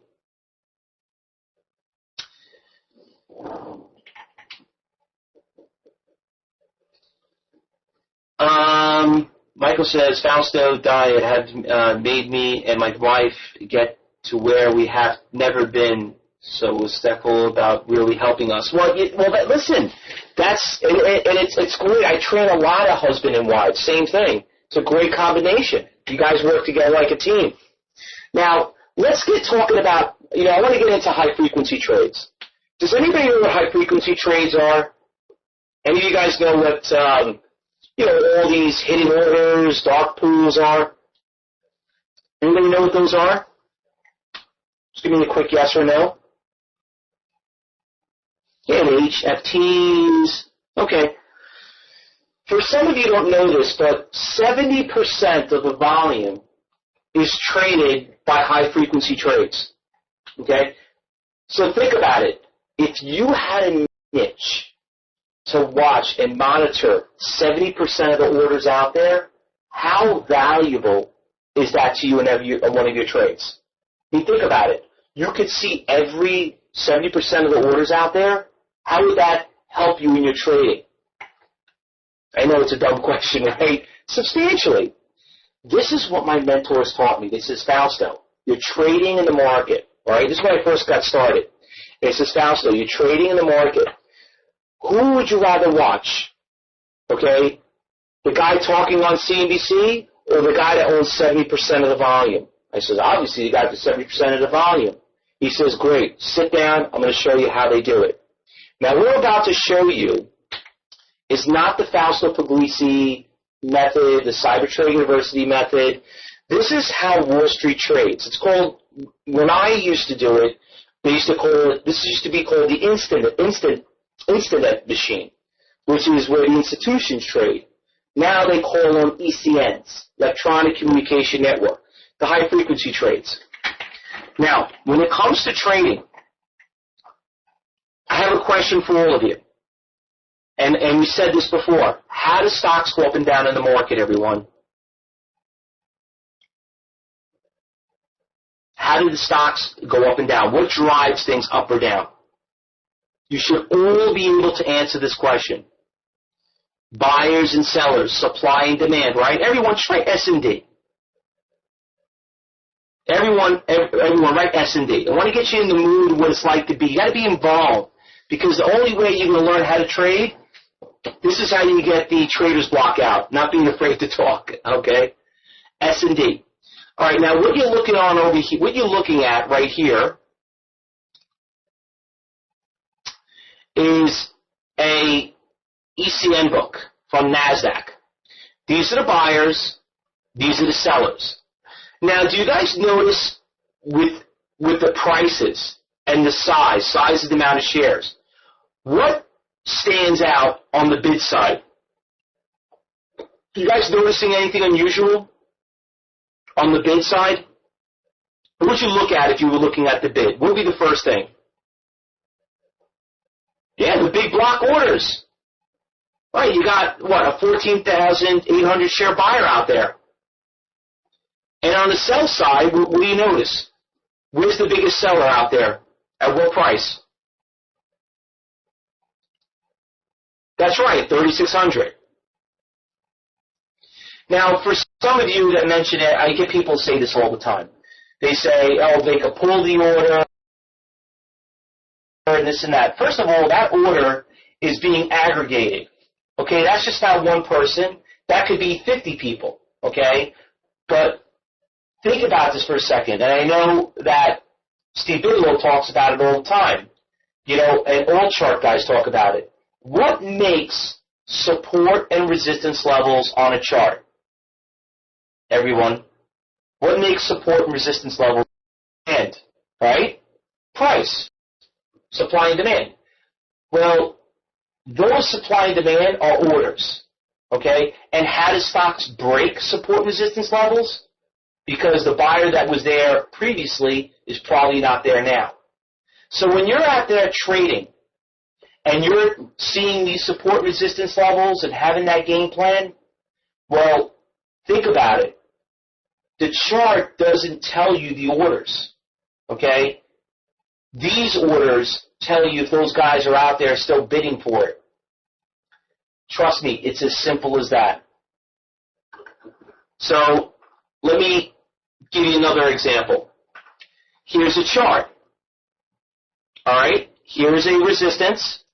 Michael says, Fausto diet had made me and my wife get to where we have never been. So was Steckel about really helping us? Well, listen, it's great. I train a lot of husband and wives. Same thing. It's a great combination. You guys work together like a team. Now, let's get talking about, I want to get into high-frequency trades. Does anybody know what high-frequency trades are? Any of you guys know what, all these hidden orders, dark pools are? Anybody know what those are? Just give me a quick yes or no. Yeah, HFTs. Okay. For some of you who don't know this, but 70% of the volume is traded by high-frequency trades. Okay? So think about it. If you had a niche to watch and monitor 70% of the orders out there, how valuable is that to you in one of your trades? I mean, think about it. You could see every 70% of the orders out there. How would that help you in your trading? I know it's a dumb question, right? Substantially. This is what my mentors taught me. They says, Fausto, you're trading in the market. All right? This is when I first got started. They says, Fausto, you're trading in the market. Who would you rather watch? Okay? The guy talking on CNBC or the guy that owns 70% of the volume? I says, obviously, the guy with 70% of the volume. He says, great. Sit down. I'm going to show you how they do it. Now, what we're about to show you is not the Fausto Puglisi method, the Cyber Trading University method. This is how Wall Street trades. It's called, when I used to do it, this used to be called the Instinet machine, which is where the institutions trade. Now they call them ECNs, Electronic Communication Network, the high-frequency trades. Now, when it comes to trading, I have a question for all of you. And we said this before. How do stocks go up and down in the market, everyone? How do the stocks go up and down? What drives things up or down? You should all be able to answer this question. Buyers and sellers, supply and demand, right? Everyone, try S&D. Everyone, write S&D. I want to get you in the mood of what it's like to be. You got to be involved. Because the only way you're going to learn how to trade, this is how you get the trader's block out, not being afraid to talk, okay? S&D. All right, now what you're looking on over here, what you're looking at right here is a ECN book from NASDAQ. These are the buyers, these are the sellers. Now, do you guys notice with the prices and the size of the amount of shares, what stands out on the bid side? You guys noticing anything unusual on the bid side? What would you look at if you were looking at the bid? What would be the first thing? Yeah, the big block orders. Right, you got, a 14,800 share buyer out there. And on the sell side, what do you notice? Where's the biggest seller out there? At what price? That's right, 3,600. Now, for some of you that mention it, I get people say this all the time. They say, they could pull the order and this and that. First of all, that order is being aggregated. Okay, that's just not one person. That could be 50 people. Okay, but think about this for a second. And I know that Steve Bigelow talks about it all the time. And all chart guys talk about it. What makes support and resistance levels on a chart? Everyone. What makes support and resistance levels? Demand, right? Price. Supply and demand. Well, those supply and demand are orders. Okay? And how do stocks break support and resistance levels? Because the buyer that was there previously is probably not there now. So when you're out there trading and you're seeing these support resistance levels and having that game plan, well, think about it. The chart doesn't tell you the orders, okay? These orders tell you if those guys are out there still bidding for it. Trust me, it's as simple as that. So let me give you another example. Here's a chart. All right? Here's a resistance.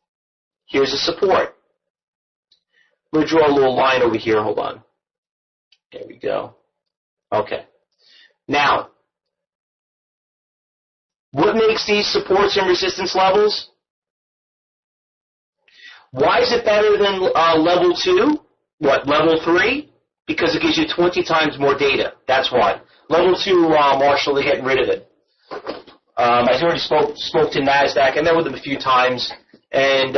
Here's a support. I'm going to draw a little line over here. Hold on. There we go. Okay. Now, what makes these supports and resistance levels? Why is it better than level 2? What, level 3? Because it gives you 20 times more data. That's why. Level 2, Marshall, they're getting rid of it. I already spoke to NASDAQ. I met with them a few times. And,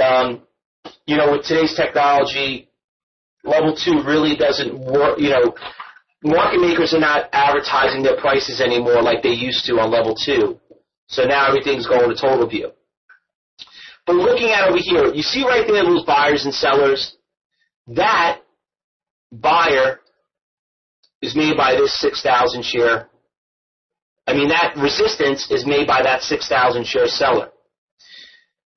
with today's technology, level 2 really doesn't work. Market makers are not advertising their prices anymore like they used to on level 2. So now everything's going to total view. But looking at over here, you see right there those buyers and sellers? That buyer is made by this 6,000 share. That resistance is made by that 6,000 share seller.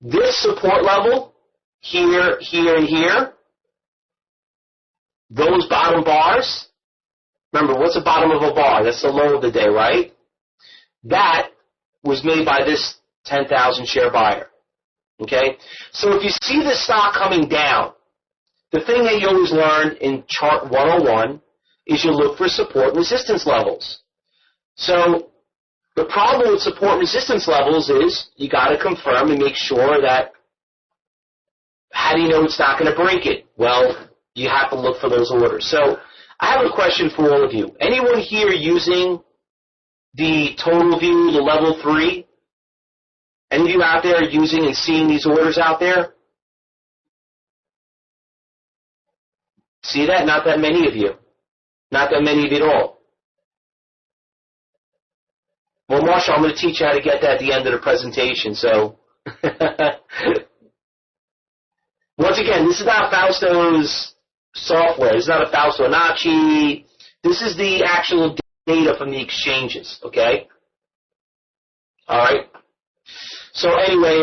This support level, here, here, and here, those bottom bars, remember, what's the bottom of a bar? That's the low of the day, right? That was made by this 10,000 share buyer. Okay? So if you see the stock coming down, the thing that you always learn in Chart 101 is you look for support and resistance levels. So the problem with support and resistance levels is you got to confirm and make sure that, how do you know it's not going to break it? Well, you have to look for those orders. So I have a question for all of you. Anyone here using the total view, the level 3? Any of you out there using and seeing these orders out there? See that? Not that many of you. Not that many of you at all. Well, Marshall, I'm going to teach you how to get that at the end of the presentation. So, once again, this is not Fausto's software. This is not a Fausto Nachi. This is the actual data from the exchanges, okay? All right. So anyway,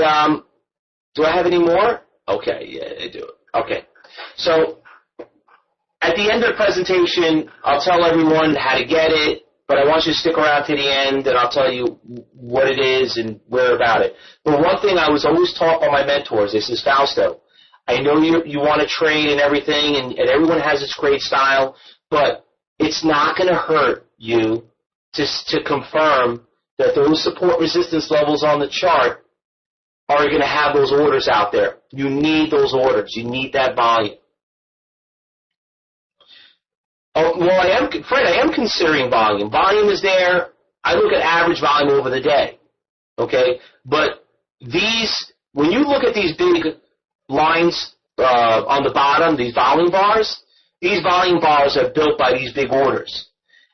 do I have any more? Okay, yeah, I do. Okay. So at the end of the presentation, I'll tell everyone how to get it, but I want you to stick around to the end, and I'll tell you what it is and where about it. But one thing I was always taught by my mentors, this is Fausto. I know you want to trade and everything, and everyone has its great style, but it's not going to hurt you to confirm that those support resistance levels on the chart are going to have those orders out there. You need those orders. You need that volume. Oh, well, Fred, I am considering volume. Volume is there. I look at average volume over the day. Okay? But when you look at these big lines on the bottom, these volume bars are built by these big orders.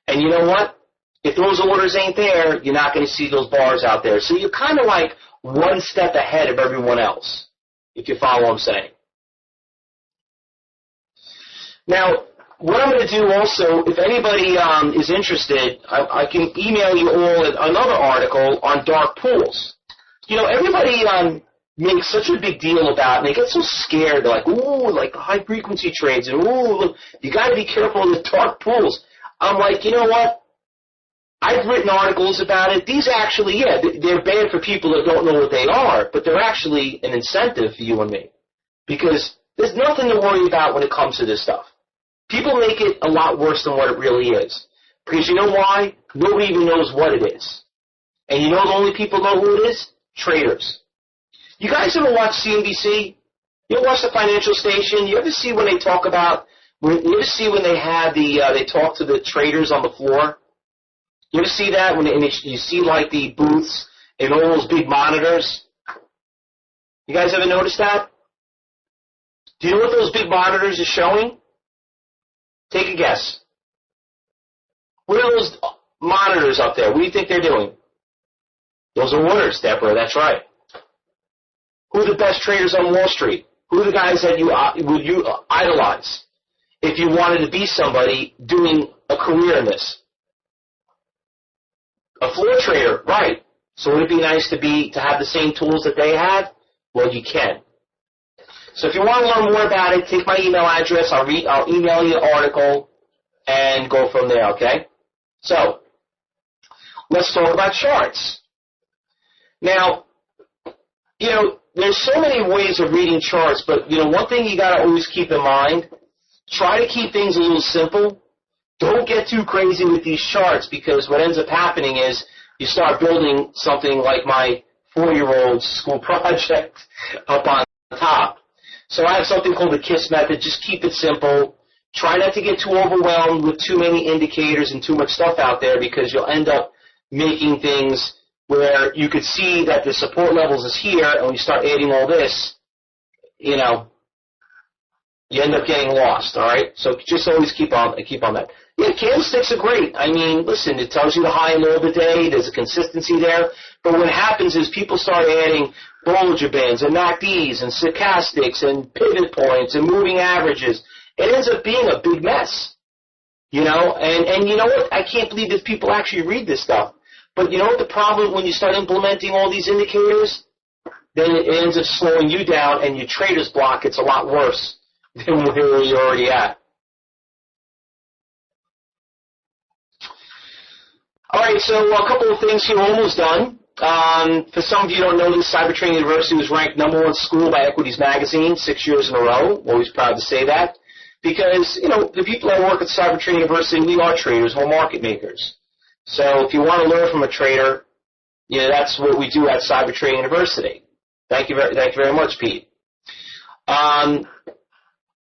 And you know what? If those orders ain't there, you're not going to see those bars out there. So you're kind of like one step ahead of everyone else, if you follow what I'm saying. Now, what I'm going to do also, if anybody is interested, I can email you all another article on dark pools. Everybody makes such a big deal about it, and they get so scared. They're like, ooh, like high-frequency trades, and ooh, you got to be careful of the dark pools. I'm like, you know what? I've written articles about it. These actually, yeah, they're bad for people that don't know what they are, but they're actually an incentive for you and me, because there's nothing to worry about when it comes to this stuff. People make it a lot worse than what it really is. Because you know why? Nobody even knows what it is. And you know the only people know who it is? Traders. You guys ever watch CNBC? You ever watch the financial station? You ever see when they talk about, you ever see when they have they talk to the traders on the floor? You ever see that? You see like the booths and all those big monitors? You guys ever notice that? Do you know what those big monitors are showing? Take a guess. What are those monitors up there? What do you think they're doing? Those are orders, Deborah. That's right. Who are the best traders on Wall Street? Who are the guys that you idolize if you wanted to be somebody doing a career in this? A floor trader, right. So would it be nice to have the same tools that they have? Well, you can. So if you want to learn more about it, take my email address. I'll email you an article. and go from there, okay? So, let's talk about charts. Now, there's so many ways of reading charts, but, one thing you got to always keep in mind, try to keep things a little simple. Don't get too crazy with these charts, because what ends up happening is you start building something like my 4-year-old's school project up on top. So I have something called the KISS method. Just keep it simple. Try not to get too overwhelmed with too many indicators and too much stuff out there, because you'll end up making things where you could see that the support levels is here, and when you start adding all this, you end up getting lost, all right? So just always keep on that. Yeah, candlesticks are great. I mean, listen, it tells you the high and low of the day. There's a consistency there. But what happens is people start adding Bollinger Bands and MACDs and stochastics and pivot points and moving averages. It ends up being a big mess, And you know what? I can't believe that people actually read this stuff. But you know what the problem when you start implementing all these indicators? Then it ends up slowing you down, and your trader's block gets a lot worse than where you're already at. All right, so a couple of things here, almost done. For some of you who don't know this, Cyber Trading University was ranked #1 school by Equities Magazine 6 years in a row. Always proud to say that. Because, the people that work at Cyber Trading University, we are traders, we're market makers. So if you want to learn from a trader, that's what we do at Cyber Trading University. Thank you very much, Pete.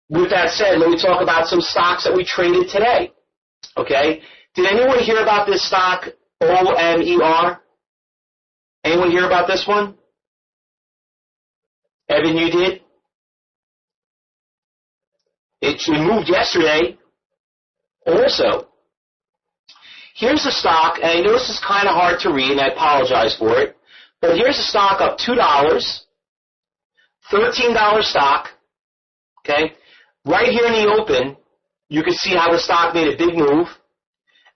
With that said, let me talk about some stocks that we traded today. Okay? Did anyone hear about this stock, OMER? Anyone hear about this one? Evan, you did? It moved yesterday also. Here's the stock, and I know this is kind of hard to read, and I apologize for it, but here's the stock up $2, $13 stock, okay? Right here in the open, you can see how the stock made a big move,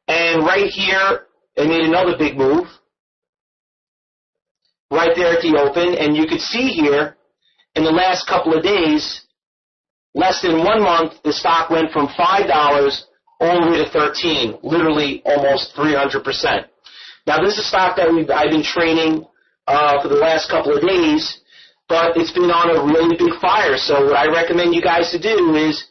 and right here, it made another big move, right there at the open, and you can see here, in the last couple of days, less than 1 month, the stock went from $5 all the way to $13, literally almost 300%. Now, this is a stock that I've been trading for the last couple of days, but it's been on a really big fire. So what I recommend you guys to do is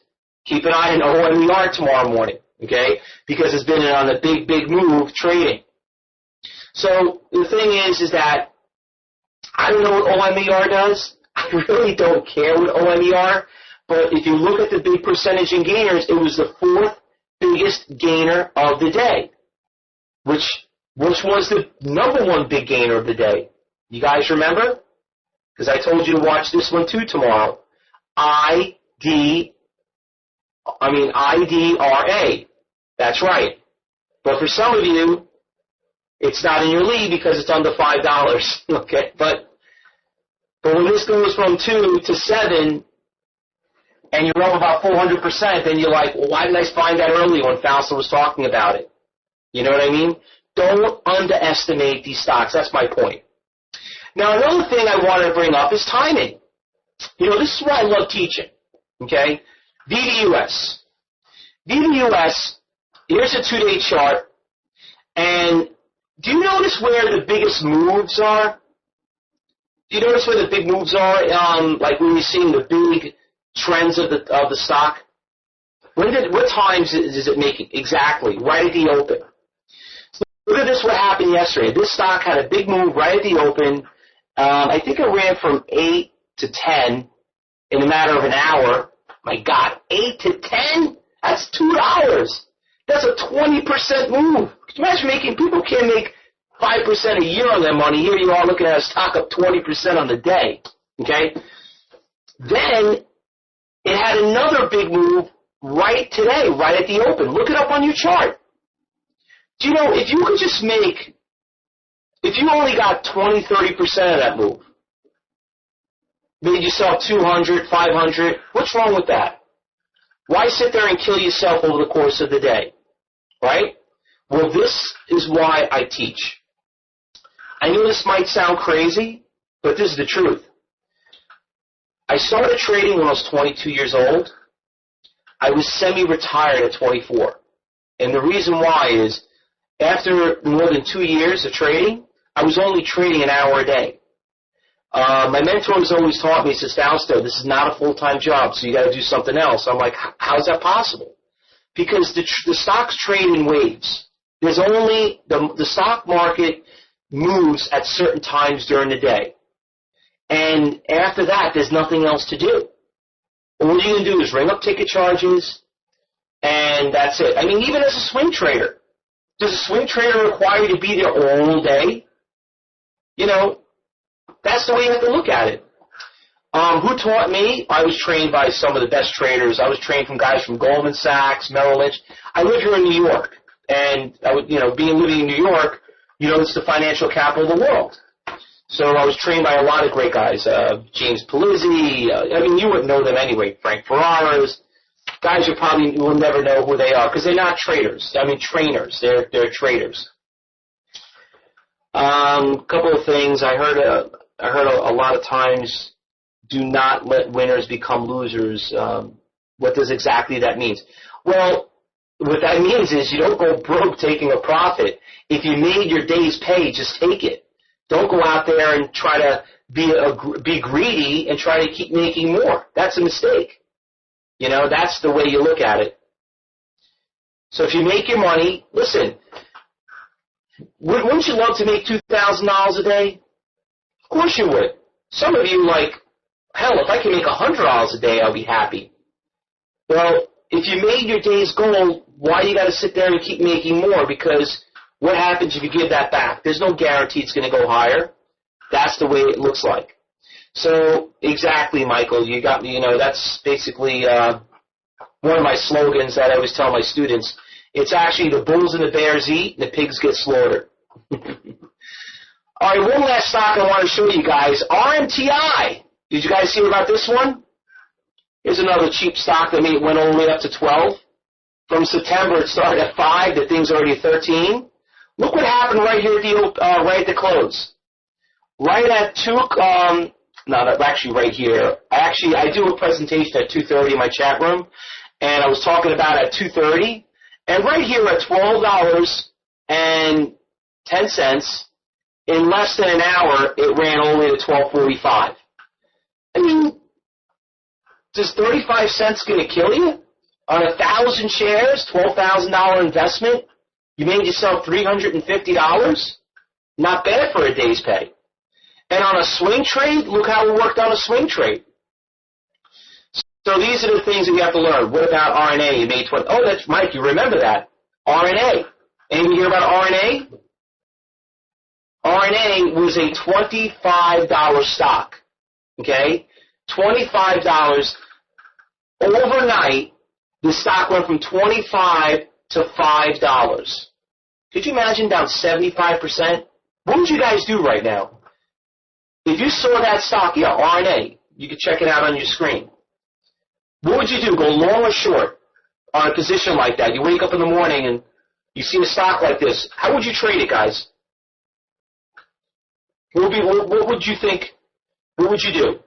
keep an eye on OMER tomorrow morning, okay? Because it's been on a big, big move trading. So the thing is that I don't know what OMER does. I really don't care what OMER. But if you look at the big percentage in gainers, it was the 4th biggest gainer of the day, which was the number 1 big gainer of the day. You guys remember? Because I told you to watch this one too tomorrow. IDRA. That's right. But for some of you, it's not in your league because it's under $5. Okay, but when this goes from 2 to 7. And you're up about 400%, then you're like, well, why didn't I find that earlier when Fausto was talking about it? You know what I mean? Don't underestimate these stocks. That's my point. Now, another thing I wanted to bring up is timing. This is what I love teaching, okay? VDUS. VDUS, here's a 2-day chart. And do you notice where the biggest moves are? Do you notice where the big moves are? Like when you're seeing the big trends of the stock? What times is it making? Exactly, right at the open. So look at this, what happened yesterday. This stock had a big move right at the open. I think it ran from 8 to 10 in a matter of an hour. My God, 8 to 10? That's $2. That's a 20% move. Can you imagine people can't make 5% a year on their money. Here you are looking at a stock up 20% on the day. Okay? Then it had another big move right today, right at the open. Look it up on your chart. Do you know, if you could just if you only got 20, 30% of that move, made yourself 200, 500, what's wrong with that? Why sit there and kill yourself over the course of the day? Right? Well, this is why I teach. I know this might sound crazy, but this is the truth. I started trading when I was 22 years old. I was semi-retired at 24. And the reason why is after more than 2 years of trading, I was only trading an hour a day. My mentors always taught me, says, Fausto, this is not a full-time job, so you got to do something else. I'm like, how is that possible? Because the stocks trade in waves. There's only, the stock market moves at certain times during the day. And after that, there's nothing else to do. All you can do is ring up ticket charges, and that's it. I mean, even as a swing trader, does a swing trader require you to be there all day? You know, that's the way you have to look at it. Who taught me? I was trained by some of the best traders. I was trained from guys from Goldman Sachs, Merrill Lynch. I live here in New York, and I would, living in New York, it's the financial capital of the world. So I was trained by a lot of great guys, James Palizzi. You wouldn't know them anyway. Frank Ferraras, guys you probably will never know who they are because they're not traders. Trainers. They're traders. Couple of things I heard a lot of times. Do not let winners become losers. What does exactly that mean? Well, what that means is you don't go broke taking a profit. If you made your day's pay, just take it. Don't go out there and try to be greedy and try to keep making more. That's a mistake. That's the way you look at it. So if you make your money, listen, wouldn't you love to make $2,000 a day? Of course you would. Some of you hell, if I can make $100 a day, I'll be happy. Well, if you made your day's goal, why you got to sit there and keep making more? Because what happens if you give that back? There's no guarantee it's going to go higher. That's the way it looks like. So, exactly, Michael, you got me, that's basically one of my slogans that I always tell my students. It's actually the bulls and the bears eat, and the pigs get slaughtered. All right, one last stock I want to show you guys, RMTI. Did you guys see about this one? Here's another cheap stock that went all the way up to 12. From September, it started at 5. The thing's already at 13. Look what happened right here at the close. Right at 2, actually right here. I do a presentation at 2:30 in my chat room, and I was talking about at 2:30. And right here at $12.10, in less than an hour, it ran all the way to $12.45. Does 35 cents going to kill you? On 1,000 shares, $12,000 investment, you made yourself $350? Not bad for a day's pay. And on a swing trade, look how it worked on a swing trade. So these are the things that you have to learn. What about RNA? You made 20. Oh, that's Mike. You remember that. RNA. Anyone hear about RNA? RNA was a $25 stock. Okay? $25. Overnight, the stock went from $25 to $5. Could you imagine down 75%? What would you guys do right now? If you saw that stock, RNA, you could check it out on your screen. What would you do? Go long or short on a position like that? You wake up in the morning and you see a stock like this. How would you trade it, guys? What would you think? What would you do?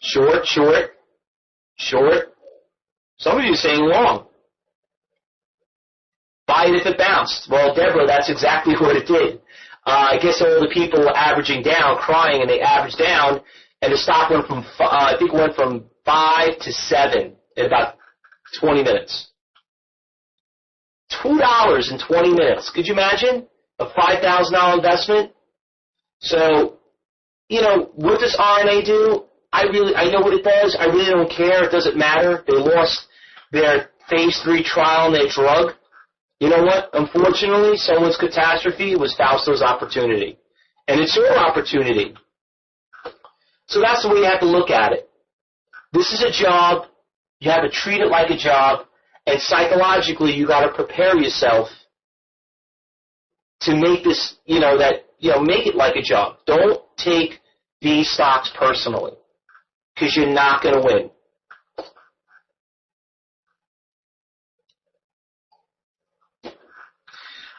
Short. Some of you are saying long. Buy it if it bounced. Well, Deborah, that's exactly what it did. I guess all the people were averaging down, crying, and they averaged down, and the stock went from, it went from 5 to 7 in about 20 minutes. $2 in 20 minutes. Could you imagine? A $5,000 investment? So, what does RNA do? I know what it does. I really don't care. It doesn't matter. They lost their phase 3 trial on their drug. You know what? Unfortunately, someone's catastrophe was Fausto's opportunity. And it's your opportunity. So that's the way you have to look at it. This is a job. You have to treat it like a job. And psychologically, you got to prepare yourself to make this, make it like a job. Don't take these stocks personally, because you're not going to win.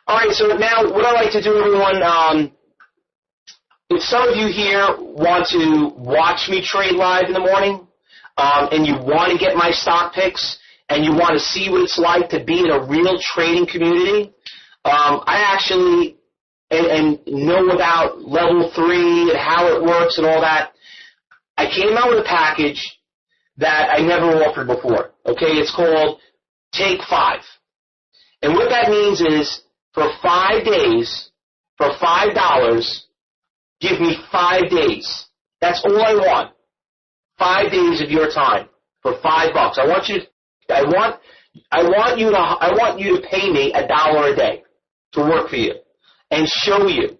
All right, so now what I like to do, everyone, if some of you here want to watch me trade live in the morning, and you want to get my stock picks, and you want to see what it's like to be in a real trading community, I actually and know about level 3 and how it works and all that. I came out with a package that I never offered before. Okay, it's called Take 5. And what that means is for 5 days, for $5, give me 5 days. That's all I want. 5 days of your time for $5. I want you to pay me $1 a day to work for you and show you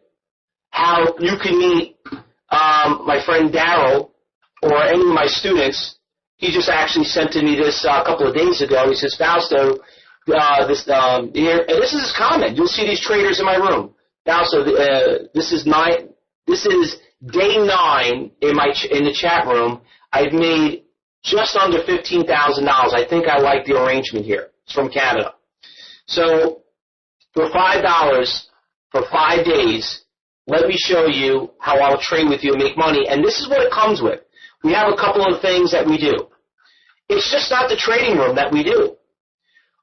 how you can meet my friend Daryl or any of my students. He just actually sent to me this a couple of days ago. He says, Fausto, here, and this is his comment. You'll see these traders in my room. Fausto, this is day 9 in the chat room. I've made just under $15,000. I think I like the arrangement here. It's from Canada. So for $5 for 5 days, let me show you how I'll trade with you and make money. And this is what it comes with. We have a couple of things that we do. It's just not the trading room that we do.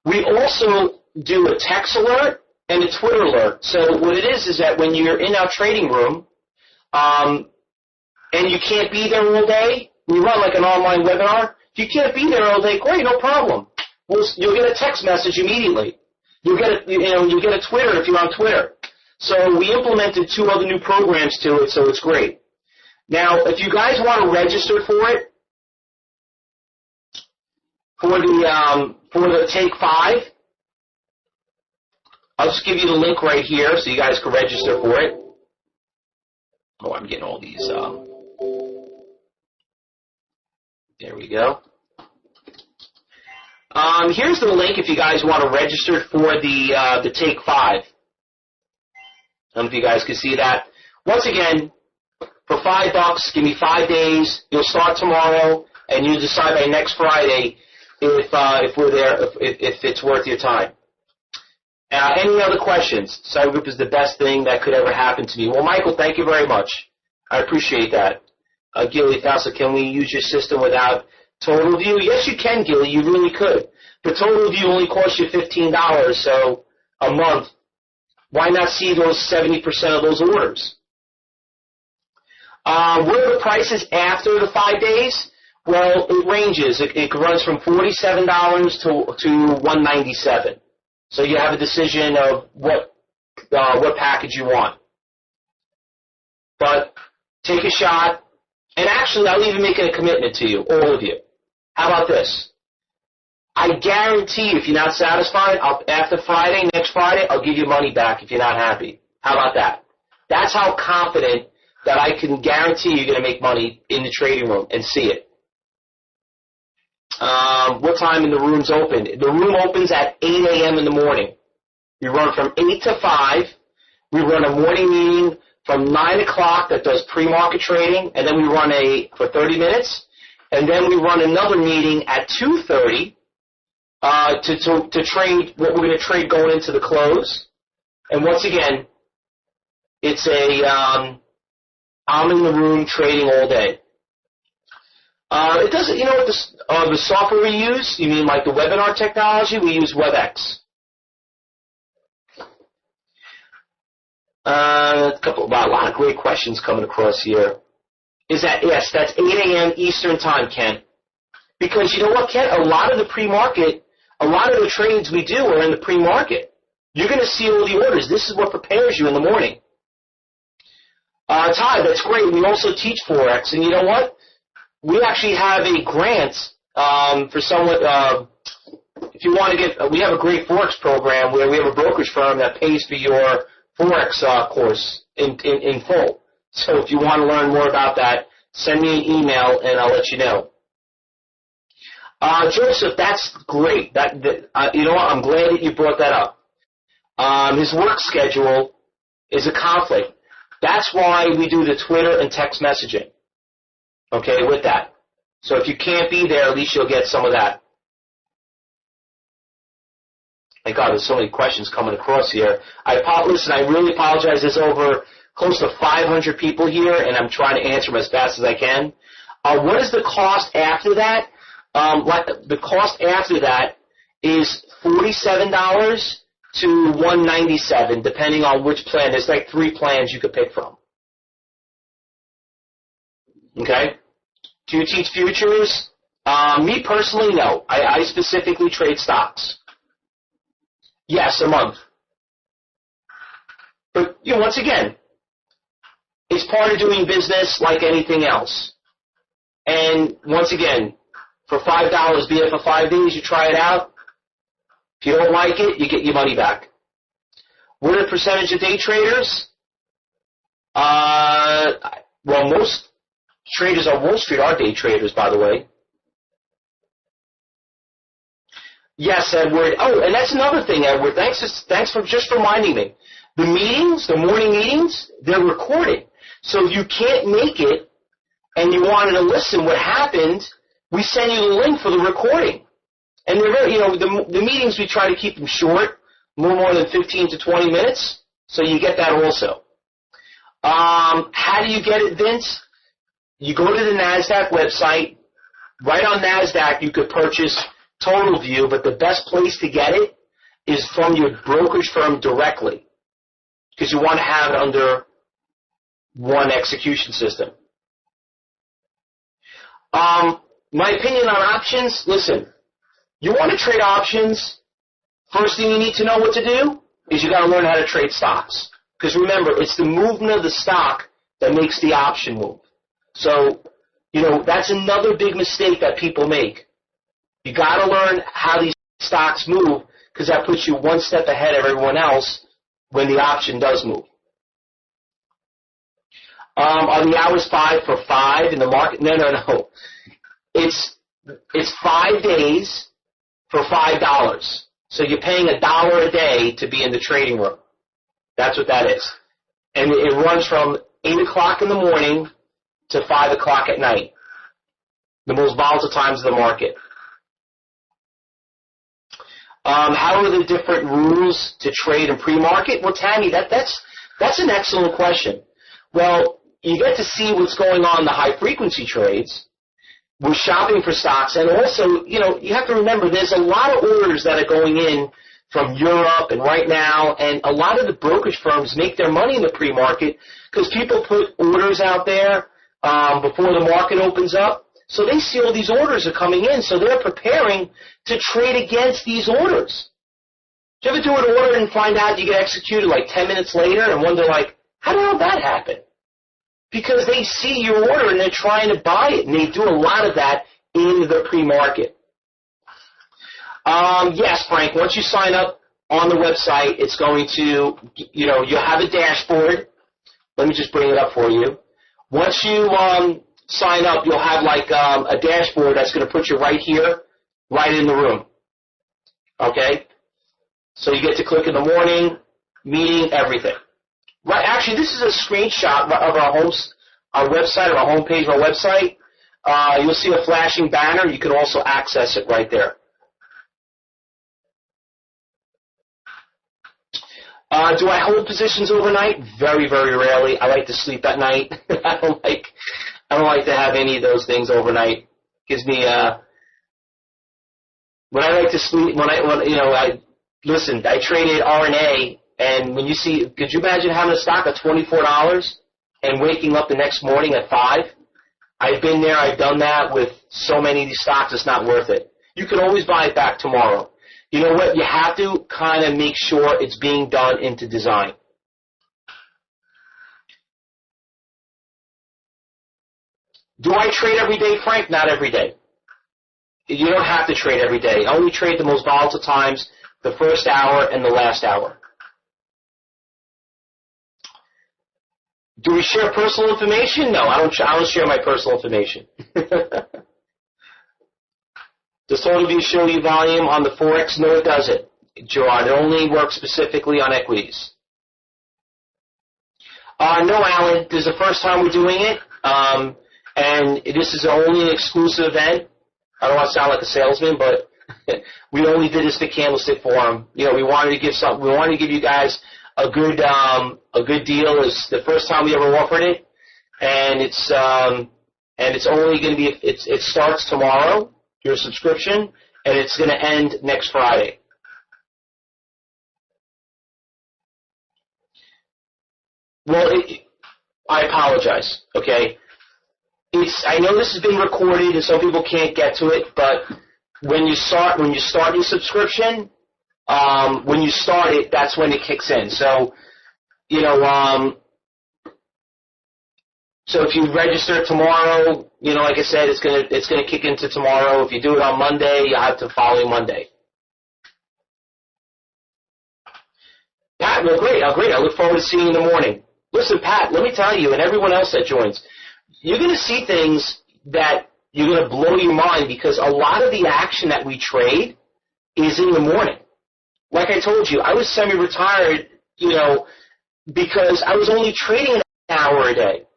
We also do a text alert and a Twitter alert. So what it is that when you're in our trading room, and you can't be there all day, we run like an online webinar. If you can't be there all day, great, no problem. You'll get a text message immediately. You'll get a Twitter if you're on Twitter. So we implemented 2 other new programs to it, so it's great. Now, if you guys want to register for it, for the Take 5, I'll just give you the link right here so you guys can register for it. Oh, I'm getting all these. There we go. Here's the link if you guys want to register for the Take 5. I don't know if you guys can see that. Once again, for $5, give me 5 days. You'll start tomorrow, and you'll decide by next Friday if we're there, if it's worth your time. Any other questions? Cyber Group is the best thing that could ever happen to me. Well, Michael, thank you very much. I appreciate that. Gilly, Fausto, can we use your system without Total View? Yes, you can, Gilly. You really could. But Total View only costs you $15 so a month. Why not see those 70% of those orders? What are the prices after the 5 days? Well, it ranges. It runs from $47 to $197. So you have a decision of what package you want. But take a shot, and actually, I'll even make a commitment to you, all of you. How about this? I guarantee if you're not satisfied, after Friday, next Friday, I'll give you money back if you're not happy. How about that? That's how confident that I can guarantee you're going to make money in the trading room and see it. What time in the room's open? The room opens at 8 a.m. in the morning. We run from 8 to 5. We run a morning meeting from 9 o'clock that does pre-market trading, and then we run for 30 minutes, and then we run another meeting at 2:30 to trade what we're going to trade going into the close. And once again, it's I'm in the room trading all day. It doesn't, you know what the software we use? You mean like the webinar technology? We use WebEx. A lot of great questions coming across here. Yes, that's 8 a.m. Eastern time, Kent. Because you know what, Kent? A lot of the pre-market, a lot of the trades we do are in the pre-market. You're going to see all the orders. This is what prepares you in the morning. Ty, that's great. We also teach Forex, and you know what? We actually have a grant for someone. If you want to get, we have a great Forex program where we have a brokerage firm that pays for your Forex course in full. So if you want to learn more about that, send me an email and I'll let you know. Joseph, that's great. You know what? I'm glad that you brought that up. His work schedule is a conflict. That's why we do the Twitter and text messaging. Okay, with that. So if you can't be there, at least you'll get some of that. Thank God, there's so many questions coming across here. Listen, I really apologize. There's over close to 500 people here, and I'm trying to answer them as fast as I can. What is the cost after that? The cost after that is $47 to $197, depending on which plan. There's like 3 plans you could pick from. Okay? Do you teach futures? Me personally, no. I specifically trade stocks. Yes, a month. But, once again, it's part of doing business like anything else. And, once again, for $5, be it for 5 days, you try it out. If you don't like it, you get your money back. What are the percentage of day traders? Well, most traders on Wall Street are day traders, by the way. Yes, Edward. Oh, and that's another thing, Edward. Thanks for just reminding me. The meetings, the morning meetings, they're recorded. So if you can't make it and you wanted to listen what happened, we send you the link for the recording. And they're very, the meetings, we try to keep them short, no more than 15 to 20 minutes, so you get that also. How do you get it, Vince? You go to the NASDAQ website. Right on NASDAQ, you could purchase Total View, but the best place to get it is from your brokerage firm directly, because you want to have it under one execution system. My opinion on options, listen, you want to trade options, first thing you need to know what to do is you got to learn how to trade stocks. Because remember, it's the movement of the stock that makes the option move. So, that's another big mistake that people make. You got to learn how these stocks move, because that puts you one step ahead of everyone else when the option does move. Are the hours 5 for 5 in the market? No. It's 5 days for $5. So you're paying $1 a day to be in the trading room. That's what that is. And it runs from 8 o'clock in the morning to 5 o'clock at night. The most volatile times of the market. How are the different rules to trade in pre-market? Well, Tammy, that's an excellent question. Well, you get to see what's going on in the high-frequency trades. We're shopping for stocks, and also, you have to remember there's a lot of orders that are going in from Europe and right now, and a lot of the brokerage firms make their money in the pre-market because people put orders out there before the market opens up. So they see all these orders are coming in, so they're preparing to trade against these orders. Do you ever do an order and find out you get executed like 10 minutes later and wonder, how the hell did that happen? Because they see your order and they're trying to buy it, and they do a lot of that in the pre-market. Yes, Frank, once you sign up on the website, it's going to, you'll have a dashboard. Let me just bring it up for you. Once you sign up, you'll have a dashboard that's going to put you right here, right in the room. Okay? So you get to click in the morning, meeting, everything. Right, actually, this is a screenshot of our website, or our homepage of our website. You'll see a flashing banner. You can also access it right there. Do I hold positions overnight? Very, very rarely. I like to sleep at night. I don't like to have any of those things overnight. Gives me when I like to sleep. Listen. I traded RNA. And when you see, could you imagine having a stock at $24 and waking up the next morning at 5? I've been there. I've done that with so many of these stocks. It's not worth it. You can always buy it back tomorrow. You know what? You have to kind of make sure it's being done into design. Do I trade every day, Frank? Not every day. You don't have to trade every day. I only trade the most volatile times, the first hour and the last hour. Do we share personal information? No, I don't share my personal information. Does Total View show you volume on the Forex? No, it doesn't, Gerard. It only works specifically on equities. No, Alan. This is the first time we're doing it, and this is only an exclusive event. I don't want to sound like a salesman, but we only did this for Candlestick Forum. We wanted to give something. We wanted to give you guys a good deal. It's the first time we ever offered it, and it's only going to be. It starts tomorrow, your subscription, and it's going to end next Friday. Well, I apologize, okay? I know this has been recorded and some people can't get to it, but when you start your subscription, when you start it, that's when it kicks in. So, so if you register tomorrow, like I said, it's gonna kick into tomorrow. If you do it on Monday, you have to following Monday. Pat, well, great. I look forward to seeing you in the morning. Listen, Pat, let me tell you, and everyone else that joins, you're going to see things that you're going to blow your mind because a lot of the action that we trade is in the morning. Like I told you, I was semi-retired, because I was only trading an hour a day.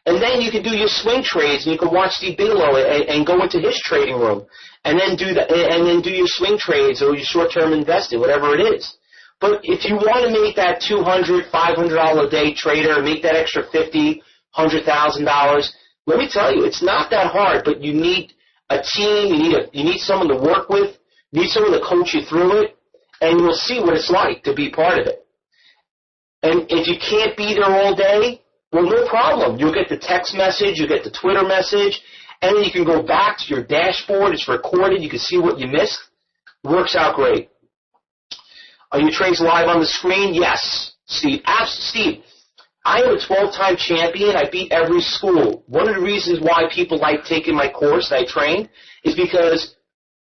And then you can do your swing trades, and you can watch Steve Bigelow and go into his trading room, and then do your swing trades or your short-term investing, whatever it is. But if you want to make that $200, $500 a day trader, make that extra $50,000, $100,000, let me tell you, it's not that hard. But you need a team, you need someone to work with, you need someone to coach you through it, and you'll see what it's like to be part of it. And if you can't be there all day, well, no problem. You'll get the text message, you'll get the Twitter message, and then you can go back to your dashboard. It's recorded. You can see what you missed. It works out great. Are your trades live on the screen? Yes, Steve. Steve, I am a 12-time champion. I beat every school. One of the reasons why people like taking my course that I trained is because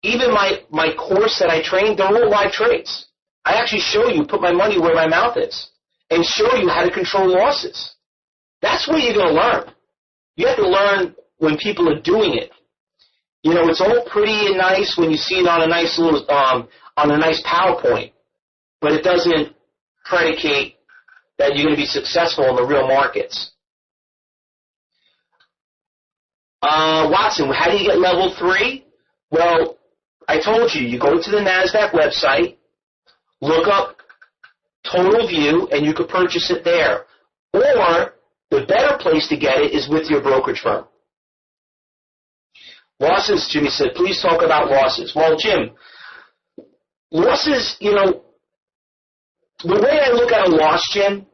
even my course that I trained, they're all live trades. I actually show you, put my money where my mouth is, and show you how to control losses. That's where you're going to learn. You have to learn when people are doing it. It's all pretty and nice when you see it on a nice little on a nice PowerPoint, but it doesn't predicate that you're going to be successful in the real markets. Watson, how do you get level 3? Well, I told you, you go to the NASDAQ website, look up Total View, and you could purchase it there. Or the better place to get it is with your brokerage firm. Losses, Jimmy said, please talk about losses. Well, Jim, losses, the way I look at a loss, Jim,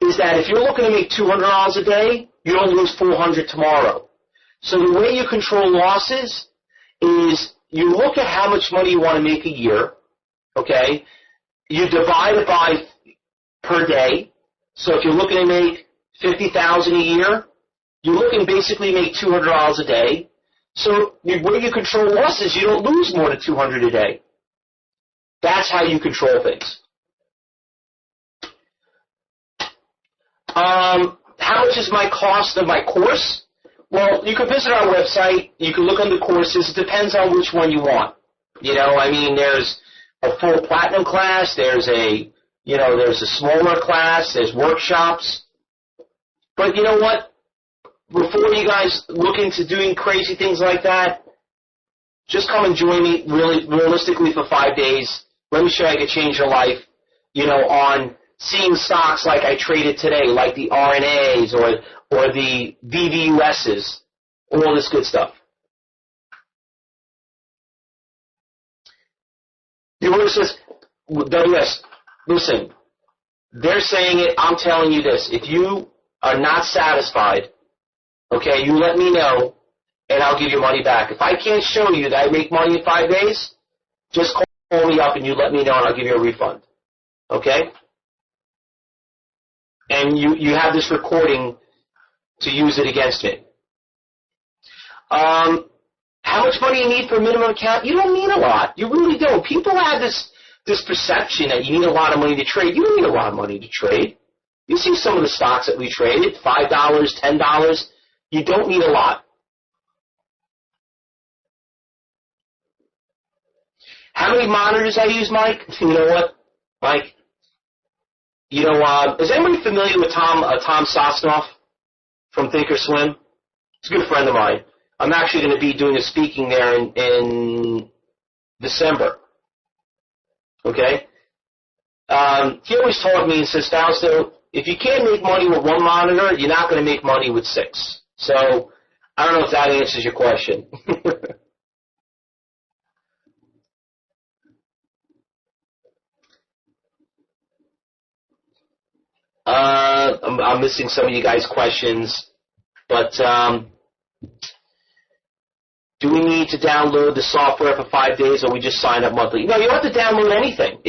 is that if you're looking to make $200 a day, you don't lose $400 tomorrow. So the way you control losses is you look at how much money you want to make a year, okay? You divide it by per day. So if you're looking to make $50,000 a year, you're looking to basically make $200 a day. So where you control losses, you don't lose more than $200 a day. That's how you control things. How much is my cost of my course? Well, you can visit our website. You can look under courses. It depends on which one you want. There's a full platinum class. There's a smaller class. There's workshops. But you know what? Before you guys look into doing crazy things like that, just come and join me realistically for 5 days. Let me show you I can change your life, on seeing stocks like I traded today, like the RNAs or the VVUSs, all this good stuff. The order says, WS, listen, they're saying it, I'm telling you this. If you are not satisfied, okay, you let me know, and I'll give you money back. If I can't show you that I make money in 5 days, just call me up and you let me know, and I'll give you a refund. Okay? And you have this recording to use it against me. How much money you need for a minimum account? You don't need a lot. You really don't. People have this perception that you need a lot of money to trade. You don't need a lot of money to trade. You see some of the stocks that we traded, $5, $10. You don't need a lot. How many monitors I use, Mike? You know what, Mike? Is anybody familiar with Tom Sosnoff from Thinkorswim? He's a good friend of mine. I'm actually going to be doing a speaking there in December. Okay? He always taught me and says, Fausto, if you can't make money with one monitor, you're not going to make money with 6. So I don't know if that answers your question. I'm missing some of you guys' questions, but do we need to download the software for 5 days, or we just sign up monthly? No, you don't have to download anything.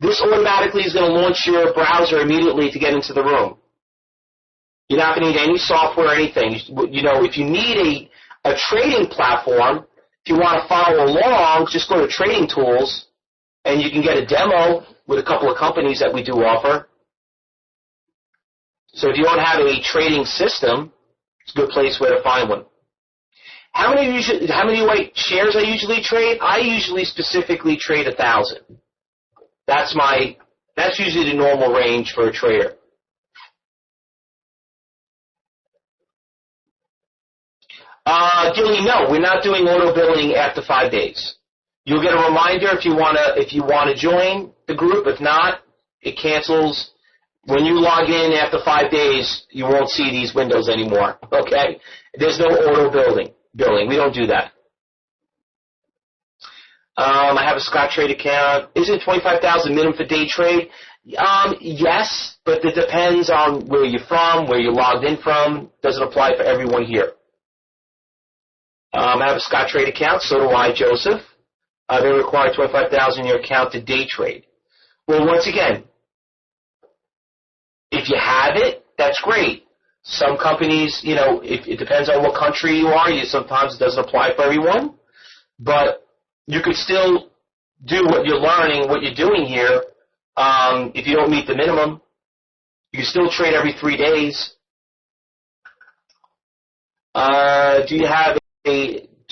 This automatically is going to launch your browser immediately to get into the room. You're not going to need any software or anything. You know, if you need a trading platform, if you want to follow along, just go to Trading Tools, and you can get a demo with a couple of companies that we do offer. So if you don't have a trading system, it's a good place where to find one. How many shares I usually trade? I usually specifically trade 1,000. That's usually the normal range for a trader. Gilly, no, we're not doing auto billing after 5 days. You'll get a reminder if you wanna join the group. If not, it cancels. When you log in after 5 days, you won't see these windows anymore. Okay? There's no auto billing. We don't do that. I have a Scottrade account. Is it 25,000 minimum for day trade? Yes, but it depends on where you're from, where you're logged in from. Doesn't apply for everyone here. I have a Scottrade account. So do I, Joseph. They require 25,000 in your account to day trade. Well, once again, if you have it, that's great. Some companies, you know, it depends on what country you are. Sometimes it doesn't apply for everyone. But you could still do what you're learning, what you're doing here. If you don't meet the minimum, you can still trade every 3 days. Do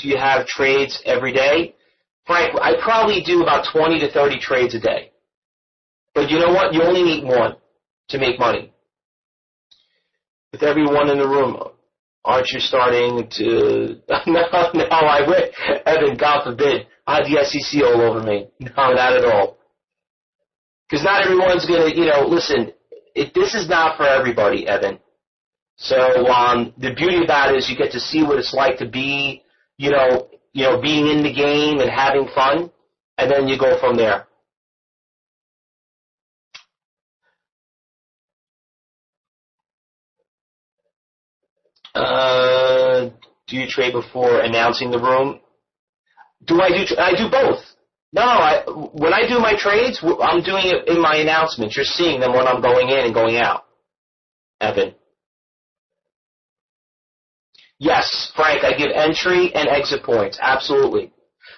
you have trades every day? Frank, I probably do about 20 to 30 trades a day. But you know what? You only need one to make money. With everyone in the room, aren't you starting to... No, I wish. Evan, God forbid, I have the SEC all over me. No, not at all. Because not everyone's going to, you know, listen, this is not for everybody, Evan. So the beauty about it is you get to see what it's like to be, you know, being in the game and having fun, and then you go from there. Do you trade before announcing the room? I do both. No, when I do my trades, I'm doing it in my announcements. You're seeing them when I'm going in and going out. Evan. Yes, Frank, I give entry and exit points. Absolutely.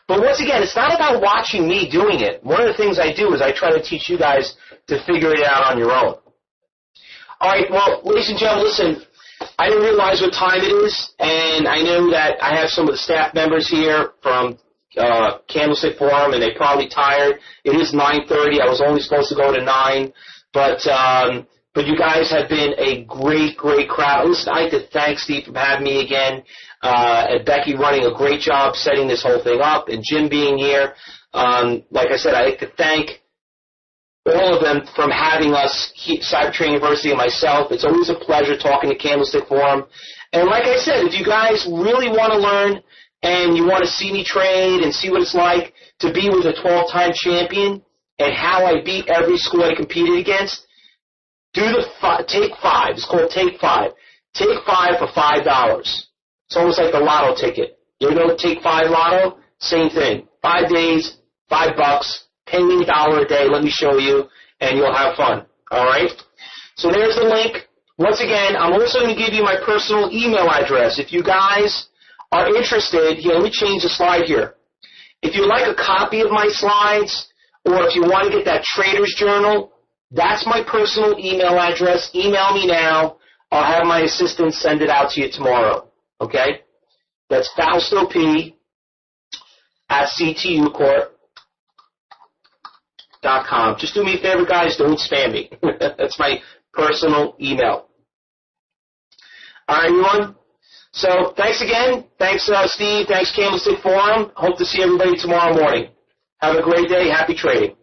But once again, it's not about watching me doing it. One of the things I do is I try to teach you guys to figure it out on your own. All right, well, ladies and gentlemen, listen, I didn't realize what time it is, and I know that I have some of the staff members here from Candlestick Forum, and they're probably tired. It is 9:30. I was only supposed to go to 9, but you guys have been a great, great crowd. Listen, I'd like to thank Steve for having me again, and Becky running a great job setting this whole thing up, and Jim being here. Like I said, I'd like to thank all of them from having us, Cybertrade University and myself. It's always a pleasure talking to Candlestick Forum. And like I said, if you guys really want to learn and you want to see me trade and see what it's like to be with a 12-time champion and how I beat every school I competed against, do the Take 5. It's called Take 5. Take 5 for $5. It's almost like the lotto ticket. You know, Take 5 lotto? Same thing. 5 days, $5. Pay me $1 a day. Let me show you, and you'll have fun. All right? So there's the link. Once again, I'm also going to give you my personal email address. If you guys are interested, here, let me change the slide here. If you'd like a copy of my slides, or if you want to get that Trader's Journal, that's my personal email address. Email me now. I'll have my assistant send it out to you tomorrow. Okay? That's Fausto P at CTUcorp.com. Just do me a favor, guys. Don't spam me. That's my personal email. All right, everyone? So thanks again. Thanks, Steve. Thanks, Candlestick Forum. Hope to see everybody tomorrow morning. Have a great day. Happy trading.